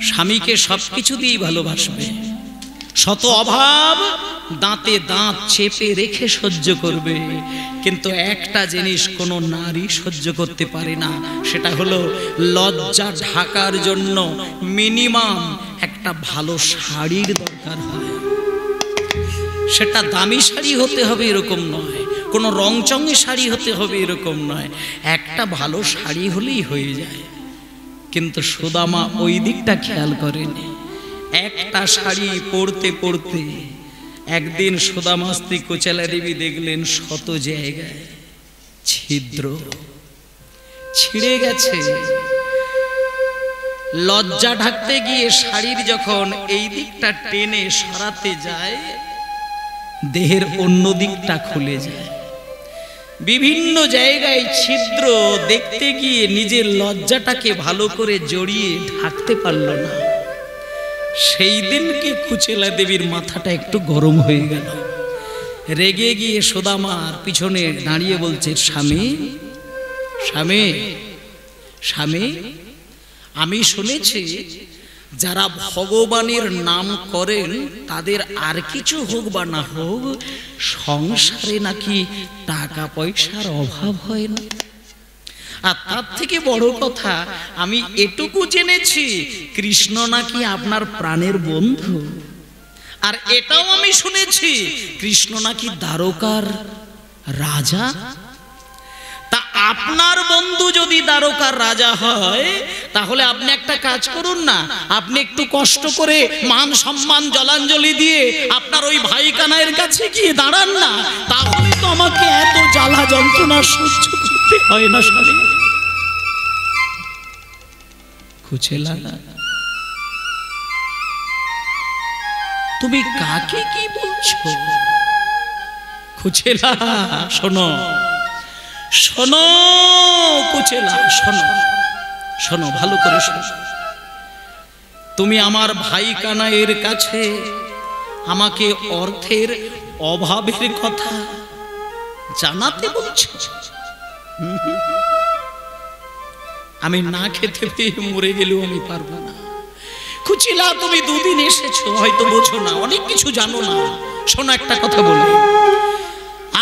স্বামীকে সবকিছু দিয়ে ভালোবাসবে, শত অভাব দাঁতে দাঁত চেপে রেখে সহ্য করবে, কিন্তু একটা জিনিস কোনো নারী সহ্য করতে পারে না, সেটা হলো লজ্জা ঢাকার জন্য মিনিমাম একটা ভালো শাড়ির দরকার হয়। সেটা দামি শাড়ি হতে হবে এরকম নয়, কোনো রংচঙে শাড়ি হতে হবে এরকম নয়, একটা ভালো শাড়ি হলেই হয়ে যায়। কিন্তু সুদামা ওই দিকটা খেয়াল করেনি। একটা শাড়ি পরতে পরতে একদিন সুদামা স্ত্রী কুচেলা দেবী দেখলেন শত জায়গায় ছিদ্র, ছিঁড়ে গেছে। লজ্জা ঢাকতে গিয়ে শাড়ির যখন এই দিকটা টেনে সরাতে যায়, দেহের অন্য দিকটা খুলে যায়। বিভিন্ন জায়গায় ছিদ্র দেখতে গিয়ে নিজের লজ্জাটাকে ভালো করে জড়িয়ে ঢাকতে পারল না। সেই দিনকে কুচেলা দেবীর মাথাটা একটু গরম হয়ে গেল। রেগে গিয়ে সুদামার পিছনে দাঁড়িয়ে বলছে, স্বামী স্বামী স্বামী, আমি শুনেছি যারা ভগবানের নাম করেন তাদের আর কিছু হোক বা না হোক সংসারে নাকি টাকা পয়সার অভাব হয় না। আর তার থেকে বড় কথা, আমি এটুকু জেনেছি কৃষ্ণ নাকি আপনার প্রাণের বন্ধু। আর এটাও আমি শুনেছি কৃষ্ণ নাকি দ্বারকার রাজা। তা আপনার বন্ধু যদি দ্বারকার রাজা হয়, তাহলে আপনি একটা কাজ করুন না, আপনি একটু কষ্ট করে মান সম্মান জলাঞ্জলি দিয়ে আপনার ওই ভাই কানাইয়ের কাছে গিয়ে দাঁড়ান না, তাহলে তো আমাকে এত জ্বালা যন্ত্রণা সহ্য করতে হয় না। স্বামী কুচেলা, তুমি কাকে কি বলছো? কুচেলা শোনো, শোনো কুচেলা, শোনো শোনো ভালো করে শোনো। তুমি আমার ভাই কানাইয়ের কাছে আমাকে অর্থের অভাবের কথা জানাতে বলছো? আমি না খেতে পেয়ে মরে গেলেও আমি পারবো না। কুচিলা, তুমি দুদিন এসেছো, হয়তো বোঝো না, অনেক কিছু জানো না। শোনো একটা কথা বলি,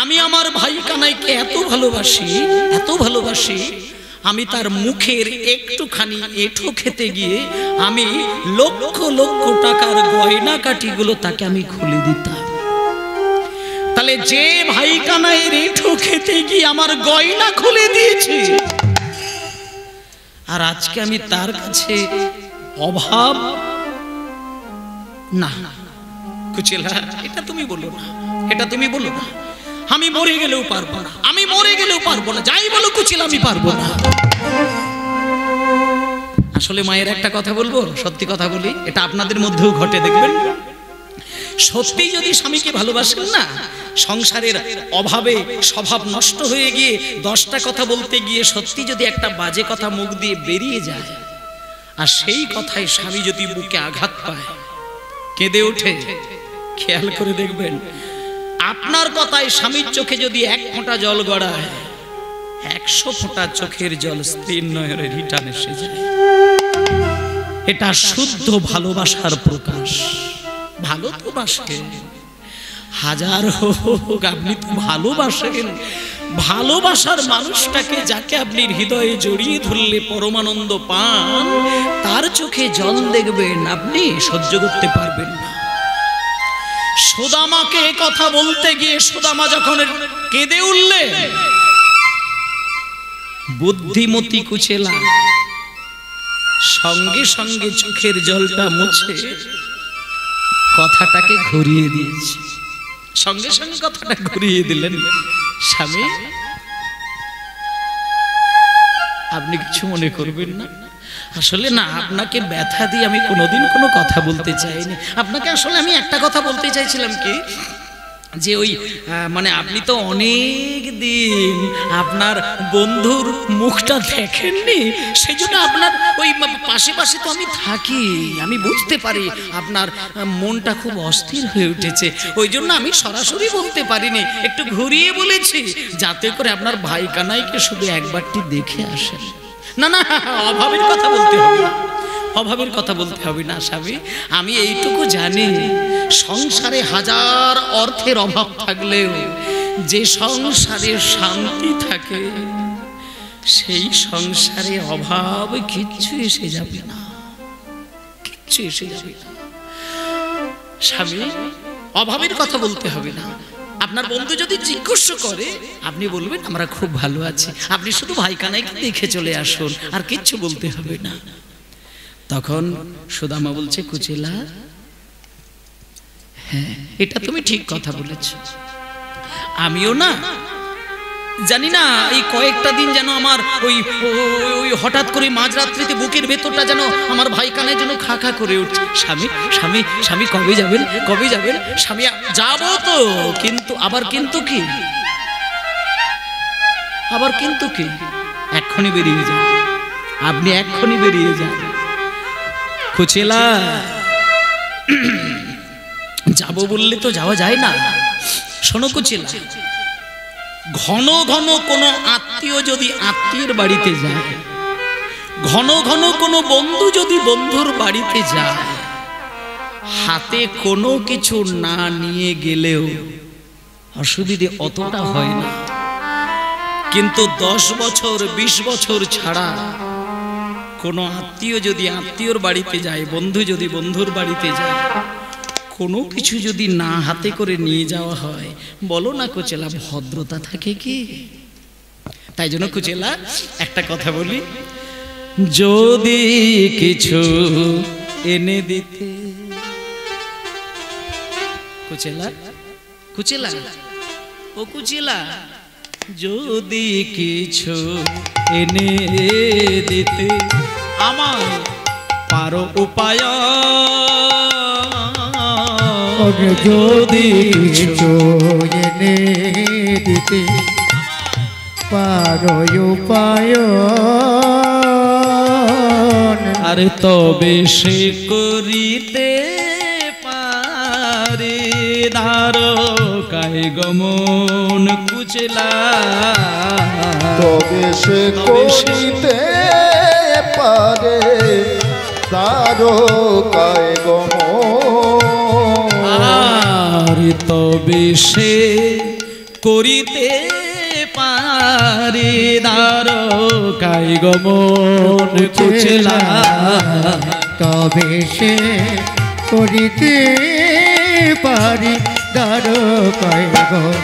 আমি আমার ভাই কানাইকে এত ভালোবাসি, এত ভালোবাসি, আমি তার মুখের একটুখানি এঁঠো খেতে গিয়ে আমি লক্ষ লক্ষ টাকার গয়না কাটিগুলো তাকে আমি খুলে দিতাম। তাহলে যে ভাই কানাইয়ের এঁঠো খেতে গিয়ে আমার গয়না খুলে দিয়েছে, আর আজকে আমি তার কাছে অভাব না। কুচেলা, এটা তুমি বলো না, এটা তুমি বলো না। আমি মরে গেলেও পারবো না, আমি মরে গেলেও পারবো না, যাই বলো কুচিলা, আমি পারবো না। আসলে মায়ের একটা কথা বলবো, সত্যি কথা বলি, এটা আপনাদের মধ্যেও ঘটে, দেখবেন। সত্যি যদি স্বামীকে ভালোবাসেন না, সংসারের অভাবে স্বভাব নষ্ট হয়ে গিয়ে 10টা কথা বলতে গিয়ে সত্যি যদি একটা বাজে কথা মুখ দিয়ে বেরিয়ে যায়, আর সেই কথায় স্বামী যদি বুকে আঘাত পায়, কেঁদে ওঠে, খেয়াল করে দেখবেন আপনার কথায় স্বামীর চোখে যদি 1 ফোঁটা জল গড়ায়, 100 ফোঁটা চোখের জল স্ত্রীর নয়নে রিটার্ন এসে যায়। এটা শুদ্ধ ভালোবাসার প্রকাশ। ভালো তো বাসেন, হাজার হোক আপনি তো ভালোবাসেন। ভালোবাসার মানুষটাকে, যাকে আপনি হৃদয়ে জড়িয়ে ধরলে পরমানন্দ পান, তার চোখে জল দেখবেন, আপনি সহ্য করতে পারবেন না। সুদামাকে কথা বলতে গিয়ে সুদামা যখন কেঁদে উঠলে, বুদ্ধিমতী কুচেলা সঙ্গে সঙ্গে চোখের জলটা মুছে কথাটাকে ঘুরিয়ে দিয়েছে। সঙ্গে সঙ্গে কথাটা ঘুরিয়ে দিলেন, স্বামী আপনি কিছু মনে করবেন না, আসলে না আপনাকে ব্যথা দিয়ে আমি কোনোদিন কোনো কথা বলতে চাইনি। আপনাকে আসলে আমি একটা কথা বলতে চাইছিলাম কি, যে ওই মানে আপনি তো অনেক দিন আপনার বন্ধুর মুখটা দেখেননি, সেই জন্য আপনার ওই পাশে পাশে তো আমি থাকি, আমি বুঝতে পারি আপনার মনটা খুব অস্থির হয়ে উঠেছে, ওই জন্য আমি সরাসরি বলতে পারিনি, একটু ঘুরিয়ে বলেছি যাতে করে আপনার ভাই কানাইকে শুধু একবারটি দেখে আসেন। না না, অভাবের কথা বলতে হবে না, অভাবের কথা বলতে হবে না স্বামী। আমি এইটুকু জানি, সংসারে হাজার অর্থের অভাব থাকলেও যে সংসারে শান্তি থাকে, সেই সংসারে অভাব কিচ্ছু এসে যাবে না, কিচ্ছু এসে যাবে না। স্বামী অভাবের কথা বলতে হবে না। আপনার বন্ধু যদি জিজ্ঞেস করে, আপনি বলবেন আমরা খুব ভালো আছি, আপনি শুধু ভাই কানাইকে দেখে চলে আসুন, আর কিচ্ছু বলতে হবে না। তখন সুদামা বলছে, কুচেলা হ্যাঁ এটা তুমি ঠিক কথা বলেছ, আমিও না জানি না এই কয়েকটা দিন যেন আমার ওই ওই হঠাৎ করে মাঝরাত্রিতে বুকের ভেতরটা যেন আমার ভাই কানাই যেন খা খা করে উঠছে। স্বামী স্বামী স্বামী কবে যাবেন, কবে যাবেন? স্বামী যাবো তো, কিন্তু আবার কিন্তু কি, আবার কিন্তু কি, এক্ষুনি বেরিয়ে যান, আপনি এক্ষুনি বেরিয়ে যান। কুচেলা যাব বললে তো যাওয়া যায় না। শোনো কুচেলা, ঘন ঘন কোনো আত্মীয় যদি আত্মীয়ের বাড়িতে যায়, ঘন ঘন কোনো বন্ধু যদি বন্ধুর বাড়িতে যায়, হাতে কোনো কিছু না নিয়ে গেলেও অসুবিধে অতটা হয় না। কিন্তু 10 বছর 20 বছর ছাড়া কোনো আত্মীয় যদি আত্মীয়র বাড়িতে যায়, বন্ধু যদি বন্ধুর বাড়িতে যায়, কোনো কিছু যদি না হাতে করে নিয়ে যাওয়া হয়, বলো না কুচেলা ভদ্রতা থাকে কি? তাই জন্য কুচেলা একটা কথা বলি, যদি কিছু এনে দিতে, কুচেলা কুচেলা ও কুচেলা, যদি কিছু এনে দিতে আমার পারো উপায়, যদি কিছু এনে দিতে পারো উপায়, আরে তবে সে করিতে পারে দ্বারকায় গমন কুচেলা, তবে সে করিতে পারে দ্বারকায় গমন, আরে তবে সে করিতে পারে দ্বারকায় গমন কুচেলা, তবে সে করিতে পারি দ্বারকায় গমন।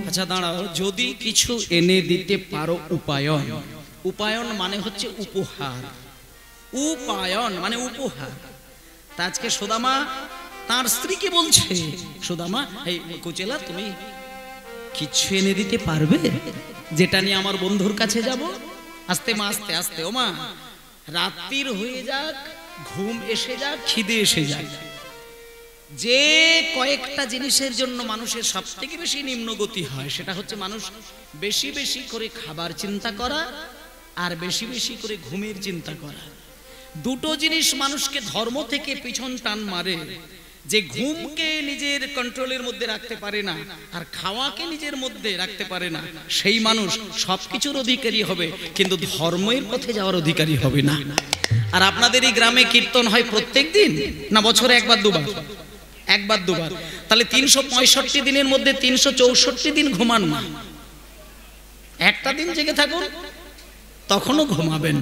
আচ্ছা দাঁড়াও, যদি কিছু এনে দিতে পারো উপায়ন, উপায়ন মানে হচ্ছে উপহার, উপায়ন মানে উপহার। তা আজকে সুদামা তার স্ত্রীকে বলছে, সুদামা এই কুচেলা তুমি কিছু এনে দিতে পারবে যেটা নিয়ে আমার বন্ধুর কাছে যাব? আস্তে মা আস্তে আস্তে, ও মা রাত্রির হয়ে যাক, ঘুম এসে যাক, খিদে এসে যাক, যে কয়েকটা জিনিসের জন্য মানুষের সব থেকে বেশি নিম্নগতি হয়, সেটা হচ্ছে মানুষ বেশি বেশি করে খাবার চিন্তা করা আর বেশি বেশি করে ঘুমের চিন্তা করা। দুটো জিনিস মানুষকে ধর্ম থেকে পিছন টান মারে, যে ঘুমকে নিজের কন্ট্রোলের মধ্যে রাখতে পারে না আর খাওয়াকে নিজের মধ্যে রাখতে পারে না, সেই মানুষ সবকিছুর অধিকারী হবে কিন্তু ধর্মের পথে যাওয়ার অধিকারী হবে না। আর আপনাদের এই গ্রামে কীর্তন হয় প্রত্যেক দিন না বছরে একবার দুবার? একবার দুবার। তাহলে 365 দিনের মধ্যে 364 দিন ঘুমান না, একটা দিন জেগে থাকুন, তখনও ঘুমাবেন।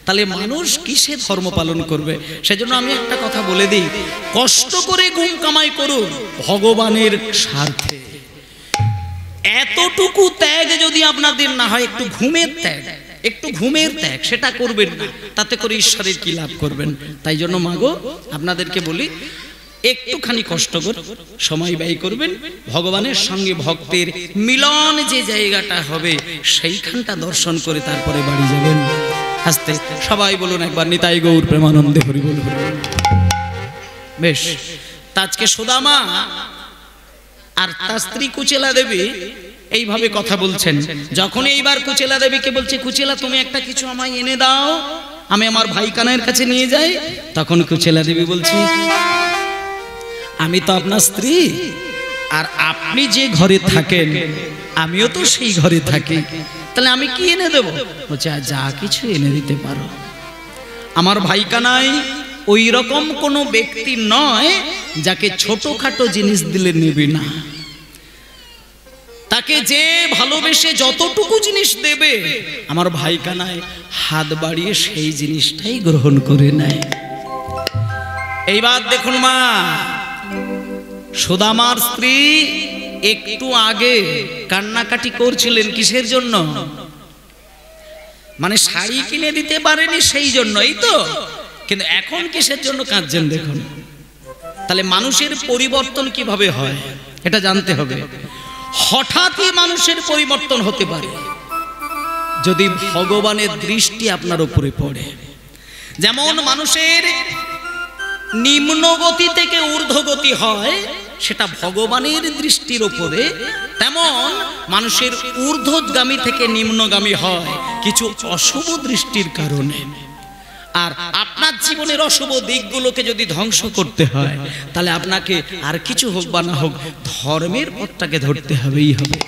তাহলে মানুষ কিসে ধর্ম পালন করবে? সেজন্য আমি একটা কথা বলে দিই, কষ্ট করে ঘুম কামাই করুন ভগবানের স্বার্থে। এতটুকু ত্যাগ যদি আপনাদের না হয়, একটু ঘুমের ত্যাগ, একটু ঘুমের ত্যাগ সেটা করবেন না, তাতে করে ঈশ্বরের কি লাভ করবেন? তাই জন্য মাগো আপনাদেরকে বলি, একটুখানি কষ্ট করে সময় ব্যয় করবেন, ভগবানের সঙ্গে ভক্তের মিলন যে জায়গাটা হবে সেইখানটা দর্শন করে তারপরে বাড়ি যাবেন। আস্তে সবাই বলুন একবার নিতাই গৌর প্রেমানন্দে হরি বল হরি বল। বেশ, আজকে সুদামা আর তার স্ত্রী কুচেলা দেবী এইভাবে কথা বলছেন। যখন এইবার কুচেলা দেবীকে বলছে, কুচেলা তুমি একটা কিছু আমায় এনে দাও, আমি আমার ভাই কানাইয়ের কাছে নিয়ে যাই, তখন কুচেলা দেবী বলছে, আমি তো আপনার স্ত্রী, আর আপনি যে ঘরে থাকেন আমিও তো সেই ঘরে থাকি, তাহলে আমি কি এনে দেব? বলছে যা কিছু এনে দিতে পারো। আমার ভাই কানাই ওই রকম কোনো ব্যক্তি নয় যাকে ছোটখাটো জিনিস দিলে নেবে না। তাকে যে ভালোবেসে যতটুকু জিনিস দেবে আমার ভাই কানাই হাত বাড়িয়ে সেই জিনিসটাই গ্রহণ করে নেয়। এইবার দেখুন মা, সুদামার স্ত্রী একটু আগে কান্নাকাটি করছিলেন কিসের জন্য? মানে শাড়ি কিনে দিতে পারেনি সেই জন্যই তো, কিন্তু এখন কিসের জন্য কাঁদছেন দেখুন। তাহলে মানুষের পরিবর্তন কিভাবে হয় এটা জানতে হবে। হঠাৎই মানুষের পরিবর্তন হতে পারে যদি ভগবানের দৃষ্টি আপনার উপরে পড়ে। যেমন মানুষের নিম্নগতি থেকে ঊর্ধ্বগতি হয় সেটা ভগবানের দৃষ্টির উপরে, তেমন মানুষের ঊর্ধ্বগামী থেকে নিম্নগামী হয় কিছু অশুভ দৃষ্টির কারণে। আর আপনার জীবনের অশুভ দিকগুলোকে যদি ধ্বংস করতে হয় তাহলে আপনাকে আর কিছু হোক বা না হোক ধর্মের পথটাকে ধরতে হবেই হবে।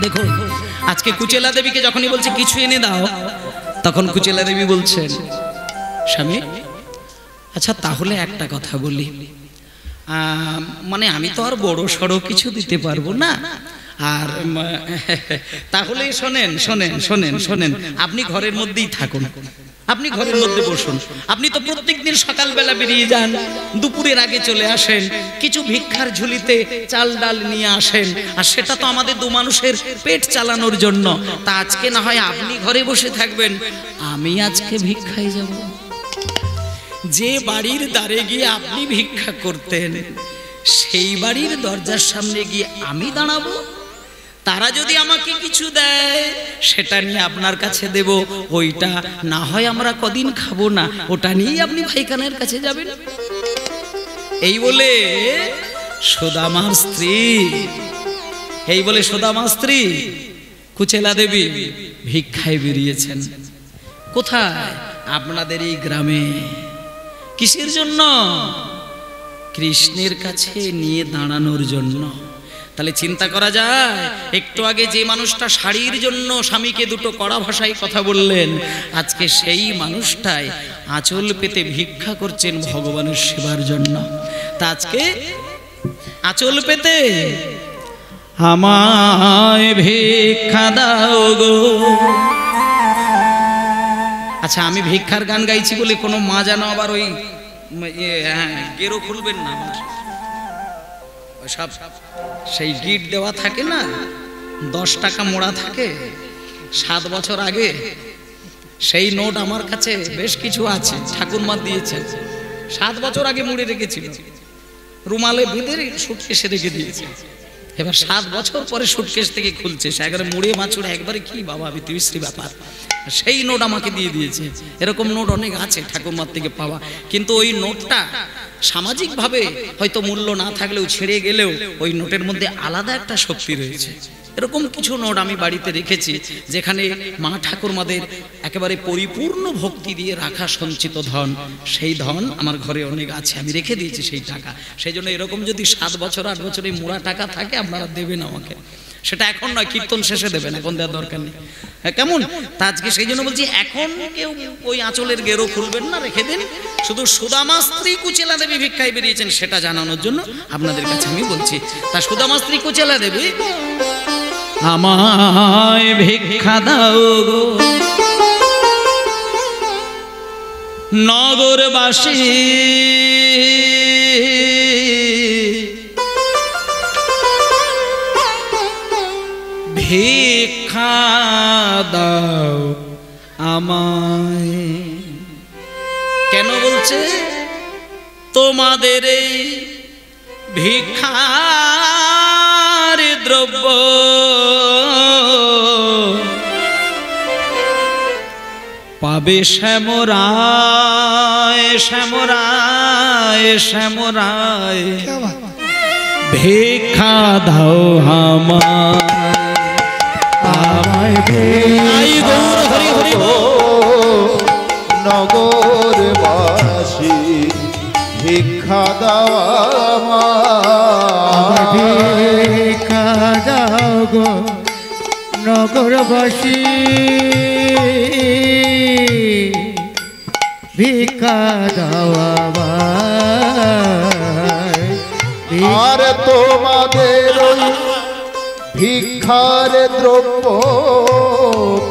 দেখো আজকে কুচেলা দেবীকে যখনই বলছে কিছু এনে দাও, তখন কুচেলা দেবী বলছেন, স্বামী আচ্ছা তাহলে একটা কথা বলি, মানে আমি তো আর বড় সড়ো কিছু দিতে পারবো না, আর তাহলে শোনেন শোনেন শোনেন শোনেন, আপনি ঘরের মধ্যেই থাকুন, আপনি ঘরের মধ্যে বসুন, আপনি তো প্রত্যেকদিন সকালবেলা বেরিয়ে যান, দুপুরের আগে চলে আসেন, কিছু ভিক্ষার ঝুলিতে চাল ডাল নিয়ে আসেন, আর সেটা তো আমাদের দু মানুষের পেট চালানোর জন্য। তা আজকে না হয় আপনি ঘরে বসে থাকবেন, আমি আজকে ভিক্ষায় যাব। যে বাড়ির দ্বারে গিয়ে আপনি ভিক্ষা করতেন সেই বাড়ির দরজার সামনে গিয়ে আমি দাঁড়াবো, তারা যদি আমাকে কিছু দেয় সেটা নিয়ে আপনার কাছে দেব, ওইটা না হয় আমরা কদিন খাবো না, ওটা নিয়েই আপনি ভাইকানের কাছে যাবেন। এই বলে সুদামার স্ত্রী, এই বলে সুদামার স্ত্রী কুচেলা দেবী ভিক্ষায় বেরিয়েছেন। কোথায়? আপনাদের এই গ্রামে। কিসের জন্য? কৃষ্ণের কাছে নিয়ে দাঁড়ানোর জন্য। তাহলে চিন্তা করা যায়, একটু আগে যে মানুষটা শাড়ির জন্য স্বামীকে দুটো কড়া ভাষায় কথা বললেন, আজকে সেই মানুষটাই আঁচল পেতে ভিক্ষা করছেন ভগবানের সেবার জন্য। তা আজকে আঁচল পেতে আমায় ভিক্ষা দাও গো। আচ্ছা আমি ভিক্ষার গান গাইছি বলে কোনো মা যেন আবার ওই গেরো খুলবেন না, সব সেই গিট দেওয়া থাকে না, 10 টাকা মোড়া থাকে 7 বছর আগে, সেই নোট আমার কাছে বেশ কিছু আছে, ঠাকুরমা দিয়েছেন, 7 বছর আগে মুড়ে রেখেছিল, রুমালে বেঁধে সুটকেসে রেখে দিয়েছে। এবার 7 বছর পরে সুটকেস থেকে খুলছে, সে একবারে মুড়ে মাছুড়ে একবারে কি বাবা বিতৃষ্টি ব্যাপার, সেই নোট আমাকে দিয়ে দিয়েছে। এরকম নোট অনেক আছে ঠাকুরমার থেকে পাওয়া, কিন্তু ওই নোটটা সামাজিকভাবে হয়তো মূল্য না থাকলেও ছেড়ে গেলেও ওই নোটের মধ্যে আলাদা একটা শক্তি রয়েছে। এরকম কিছু নোট আমি বাড়িতে রেখেছি যেখানে মা ঠাকুরমাদের একেবারে পরিপূর্ণ ভক্তি দিয়ে রাখা সঞ্চিত ধন, সেই ধন আমার ঘরে অনেক আছে, আমি রেখে দিয়েছি সেই টাকা। সেই জন্য এরকম যদি 7 বছর 8 বছরে মোড়া টাকা থাকে আপনারা দেবেন আমাকে, সেটা এখন নয়, কীর্তন শেষে দেবেন, এখন দেওয়ার দরকার নেই। হ্যাঁ, কেমন? তা আজকে সেই জন্য বলছি এখন কেউ ওই আঁচলের গেরো খুলবেন না, রেখে দিন। শুধু সুদামা স্ত্রী কুচেলা দেবী ভিক্ষায় বেরিয়েছেন সেটা জানানোর জন্য আপনাদের কাছে আমি বলছি। তা সুদামা স্ত্রী কুচেলা দেবী, আমায় ভিক্ষা দাও গো নগরবাসী, ভিক্ষা দাও আমায়। কেন বলছে? তোমাদের এই ভিক্ষার দ্রব্য পাবে শ্যামরায়, শ্যামরায়, শ্যামরায়, ভিক্ষা দাও আমায়। নগরবাসী ভিক্ষা দাও ভিক্ষা দাও গো নগরবাসী, ভিক্ষা দাও আমায়। আর তোমাদের ওই ভিক্ষার দ্রব্য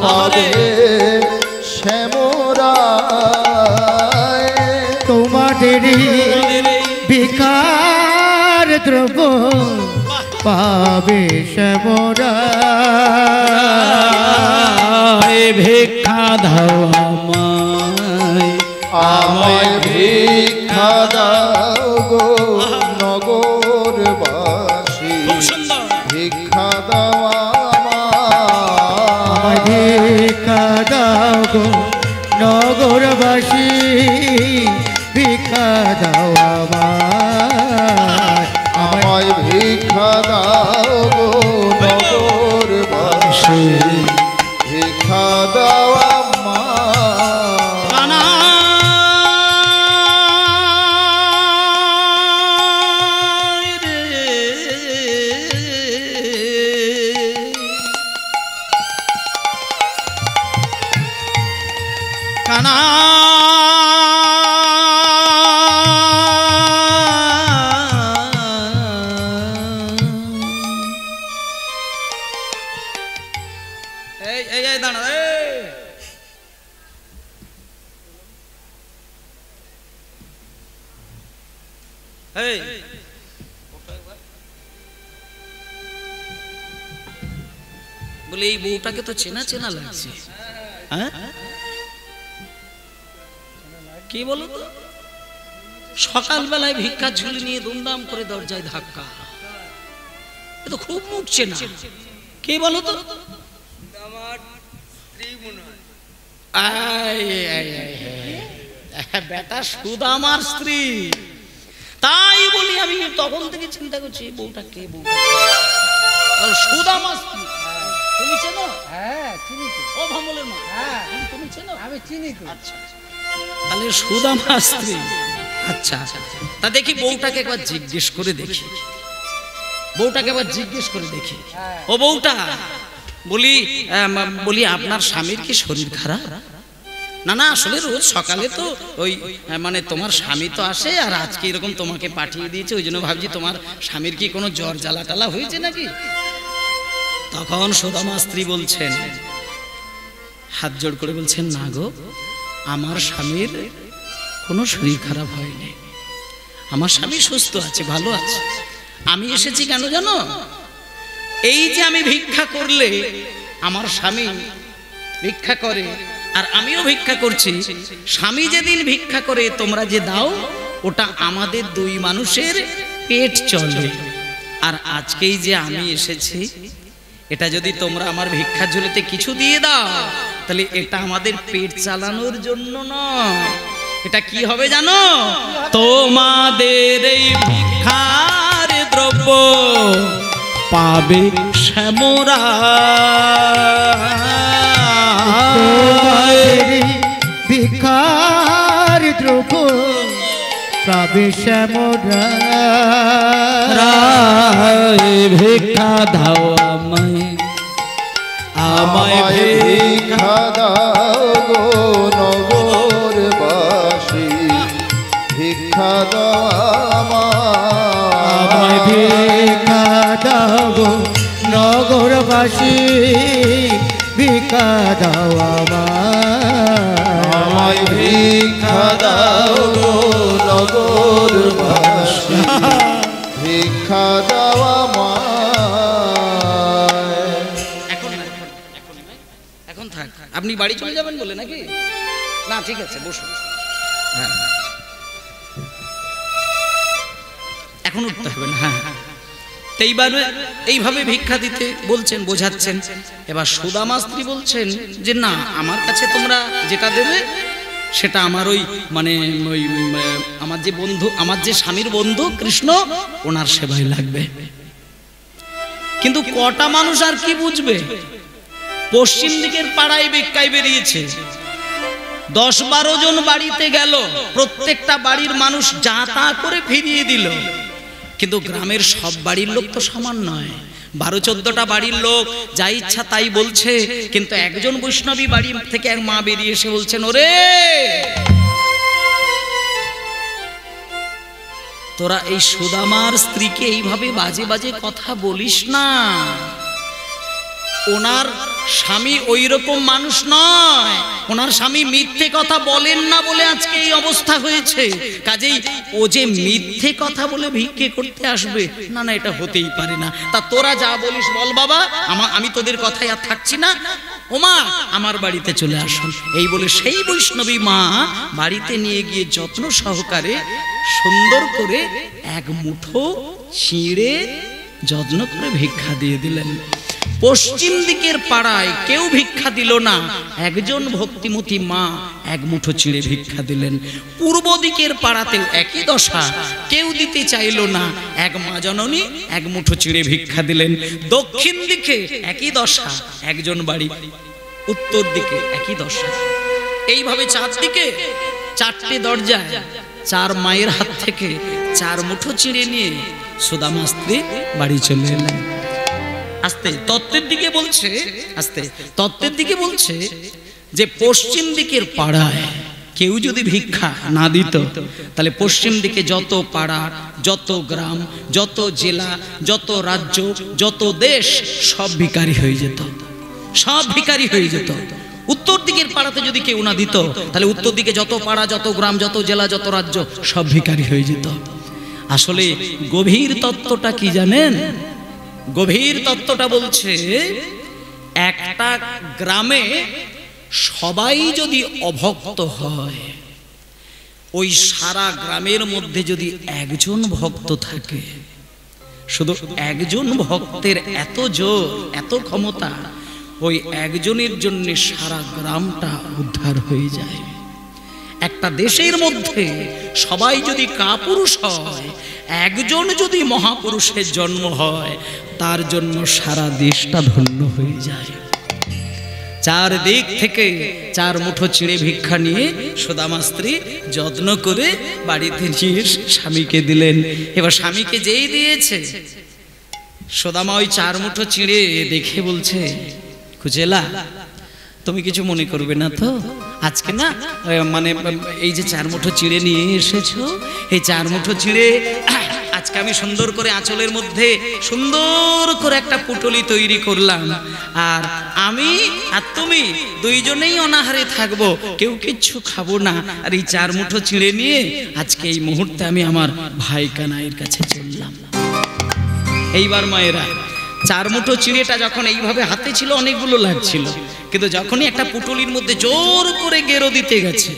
পাবে শ্যামরায়, তোমাদের ভিক্ষার দ্রব্য পাবে শ্যামরায়। ভিক্ষা দাও আমায়, আমায় ভিক্ষা দাও গো নগরবাসী, ভিক্ষা দাও আমায়। ভিক্ষা দাও গো নগরবাসী, ভিক্ষা দাও আমায়। আমায় ভিক্ষা দাও গো নগরবাসী, ভিক্ষা দাও আমায়। কানা দাঁড়া, বলে এই বউটাকে তো চেনা চেনা লাগছে। হ্যাঁ, কি বলো তো? সকালবেলায় ভিক্ষা ঝুলি নিয়ে দুমদাম করে দরজায় ধাক্কা, এ তো খুব মুখ চেনা। কে বলো তো? বেটা সুদামার স্ত্রী। তাই বলি আমি তখন থেকে চিন্তা করছি বউটা কে, বউটা সুদামার স্ত্রী। তুমি চেনো? হ্যাঁ চিনি তো। ও ভামলের মা, হ্যাঁ তুমি চেনো? আমি চিনি তো। আচ্ছা, তাহলে সুদামার স্ত্রী। আচ্ছা, তা দেখি বউটাকে একবার জিজ্ঞেস করে দেখি, বউটাকে একবার জিজ্ঞেস করে দেখি। ও বউটা, বলি আপনার স্বামীর কি শরীর খারাপ? না না, আসলে রোজ সকালে তো ওই মানে তোমার স্বামী তো আসে, আর আজকে এরকম তোমাকে পাঠিয়ে দিয়েছে, ওই জন্য ভাবছি তোমার স্বামীর কি কোনো জ্বর জ্বালা টালা হয়েছে নাকি। তখন সুদামা স্ত্রী বলছেন, হাত জোড় করে বলছেন, না গো, আমার স্বামীর কোনো শরীর খারাপ হয়নি, আমার স্বামী সুস্থ আছে, ভালো আছে। আমি এসেছি কেন জানো? এই যে আমি ভিক্ষা করলে আমার স্বামী ভিক্ষা করে আর আমিও ভিক্ষা করছি, স্বামী যেদিন ভিক্ষা করে তোমরা যে দাও, ওটা আমাদের দুই মানুষের পেট চলে। আর আজকেই যে আমি এসেছি, এটা যদি তোমরা আমার ভিক্ষা ঝুলিতে কিছু দিয়ে দাও, তাহলে এটা আমাদের পেট চালানোর জন্য নয়, এটা কি হবে জানো? তোমাদের এই ভিক্ষার দ্রব্য পাবে শ্যামরা, ভিক্ষার দ্রব্য পাবে শ্যামরা। ভিক্ষা দাও আমায়, আমায় ভিক্ষা দাও গো নগরবাসী, ভিক্ষা দাও আমায় ভিক্ষা দাও গো নগরবাসী, ভিক্ষা দাও আমায় ভিক্ষা দাও গো নগরবাসী, ভিক্ষা দাও আমায়। এখন থাক, আপনি বাড়ি চলে যাবেন বলে নাকি? না ঠিক আছে, বসুন। হ্যাঁ এখন উঠতে হবে না। হ্যাঁ তো এইভাবে ভিক্ষা দিতে বলছেন, বোঝাচ্ছেন। এবার সুদামা স্ত্রী বলছেন যে না, আমার কাছে তোমরা যেটা দেবে সেটা আমার ওই মানে ওই আমার যে বন্ধু, আমার যে স্বামীর বন্ধু কৃষ্ণ, ওনার সেবায় লাগবে। কিন্তু কটা মানুষ আর কি বুঝবে? পশ্চিম দিকের পাড়ায় ভিক্ষায় বেরিয়েছে, 10-12 জন বাড়িতে গেল, প্রত্যেকটা বাড়ির মানুষ যা তা করে ফিরিয়ে দিল। কিন্তু গ্রামের সব বাড়ির লোক তো সমান নয়, 12-14টা বাড়ির লোক যা ইচ্ছা তাই বলছে। কিন্তু একজন বৈষ্ণবী বাড়ি থেকে এক মা বেরিয়ে এসে বলছেন, ওরে তোরা এই সুদামার স্ত্রীকে এইভাবে বাজে বাজে কথা বলিস না, ওনার স্বামী ওই রকম মানুষ নয়, ওনার স্বামী মিথ্যে কথা বলেন না বলে আজকে এই অবস্থা হয়েছে। কাজেই ও যে মিথ্যে কথা বলে ভিক্ষে করতে আসবে, না না, এটা হতেই পারে না। তা তোরা যা বলিস বল বাবা, আমি তোদের কথায় আর থাকছি না, ওমা আমার বাড়িতে চলে আসুন। এই বলে সেই বৈষ্ণবী মা বাড়িতে নিয়ে গিয়ে যত্ন সহকারে সুন্দর করে এক মুঠো ছিঁড়ে যত্ন করে ভিক্ষা দিয়ে দিলেন। পশ্চিম দিকের পাড়ায় কেউ ভিক্ষা দিল না, একজন ভক্তিমতী মা এক মুঠো চিড়ে ভিক্ষা দিলেন। পূর্ব দিকের পাড়াতেও একই দশা, কেউ দিতে চাইল না, এক মা জননী এক মুঠো চিড়ে ভিক্ষা দিলেন। দক্ষিণ দিকে একই দশা, একজন বাড়ি। উত্তর দিকে একই দশা। এইভাবে চারদিকে 4টে দরজায় 4 মায়ের হাত থেকে 4 মুঠো চিড়ে নিয়ে সুদামা স্ত্রী বাড়ি চলে এলেন। আস্তে তত্ত্বের দিকে বলছে যে পশ্চিম দিকের পাড়ায় কেউ যদি ভিক্ষা না দিত, তাহলে পশ্চিম দিকে যত পাড়া, যত গ্রাম, যত জেলা, যত রাজ্য, যত দেশ সব ভিখারি হয়ে যেত, সব ভিখারি হয়ে যেত। উত্তর দিকের পাড়াতে যদি কেউ না দিত, তাহলে উত্তর দিকে যত পাড়া, যত গ্রাম, যত জেলা, যত রাজ্য সব ভিখারি হয়ে যেত। আসলে গভীর তত্ত্বটা কি জানেন? গভীর তত্ত্বটা বলছে, একটা গ্রামে সবাই যদি অভক্ত হয়, ওই সারা গ্রামের মধ্যে যদি একজন ভক্ত থাকে, শুধু একজন ভক্তের এত জোর, এত ক্ষমতা, ওই একজনের জন্য সারা গ্রামটা উদ্ধার হয়ে যায়। একটা দেশের মধ্যে সবাই যদি কাপুরুষ হয়, একজন যদি মহাপুরুষের জন্ম হয়, তার জন্য সারা দেশটা ধন্য হয়ে যায়। 4 দিক থেকে 4 মুঠো চিড়ে ভিক্ষা নিয়ে সুদামা স্ত্রী যত্ন করে বাড়িতে নিয়ে স্বামীকে দিলেন। এবার স্বামীকে যেই দিয়েছে, সুদামা ওই 4 মুঠো চিড়ে দেখে বলছে, কুচেলা তুমি কিছু মনে করবে না তো? আজকে না মানে এই যে 4 মুঠো চিড়ে নিয়ে এসেছো, এই 4 মুঠো চিড়ে আজকে আমি সুন্দর করে আঁচলের মধ্যে সুন্দর করে একটা পুটলি তৈরি করলাম, আর আমি আর তুমি দুইজনেই অনাহারে থাকবো, কেউ কিচ্ছু খাবো না। আর এই 4 মুঠো চিড়ে নিয়ে আজকে এই মুহূর্তে আমি আমার ভাই কানাইয়ের কাছে চললাম। এইবার মায়েরা 4 মুঠো চিড়েটা যখন এইভাবে হাতে ছিল, অনেকগুলো লাগছিল, কিন্তু যখনই একটা পুটলির মধ্যে জোর করে গেরো দিতে গেছে,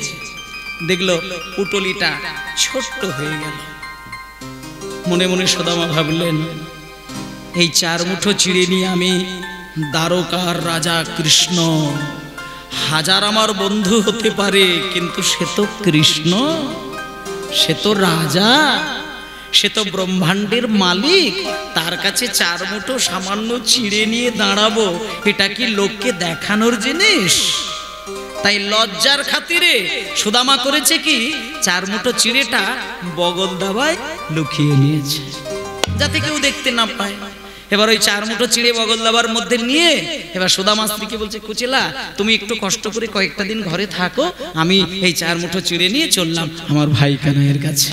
দেখলো পুটলিটা ছোট্ট হয়ে গেল। মনে মনে সুদামা ভাবলেন, এই 4 মুঠো চিড়ে নিয়ে আমি দ্বারকার রাজা কৃষ্ণ হাজার আমার বন্ধু হতে পারে, কিন্তু সে তো কৃষ্ণ, সে তো রাজা, সে তো ব্রহ্মাণ্ডের মালিক। তার কাছে 4 মুঠো সামান্য চিড়ে নিয়ে দাঁড়াবো, এটা কি লোককে দেখানোর জিনিস? তাই লজ্জার খাতিরে সুদামা করেছে কি, 4 মুঠো চিড়েটা বগল দাবায় লুকিয়ে নিয়েছে, যাতে কেউ দেখতে না পায়। এবার ওই 4 মুঠো চিড়ে বগল দাবার মধ্যে নিয়ে এবার সুদামা স্ত্রীকে বলছে, কুচিলা তুমি একটু কষ্ট করে কয়েকটা দিন ঘরে থাকো, আমি এই 4 মুঠো চিড়ে নিয়ে চললাম আমার ভাই কানাইয়ের কাছে।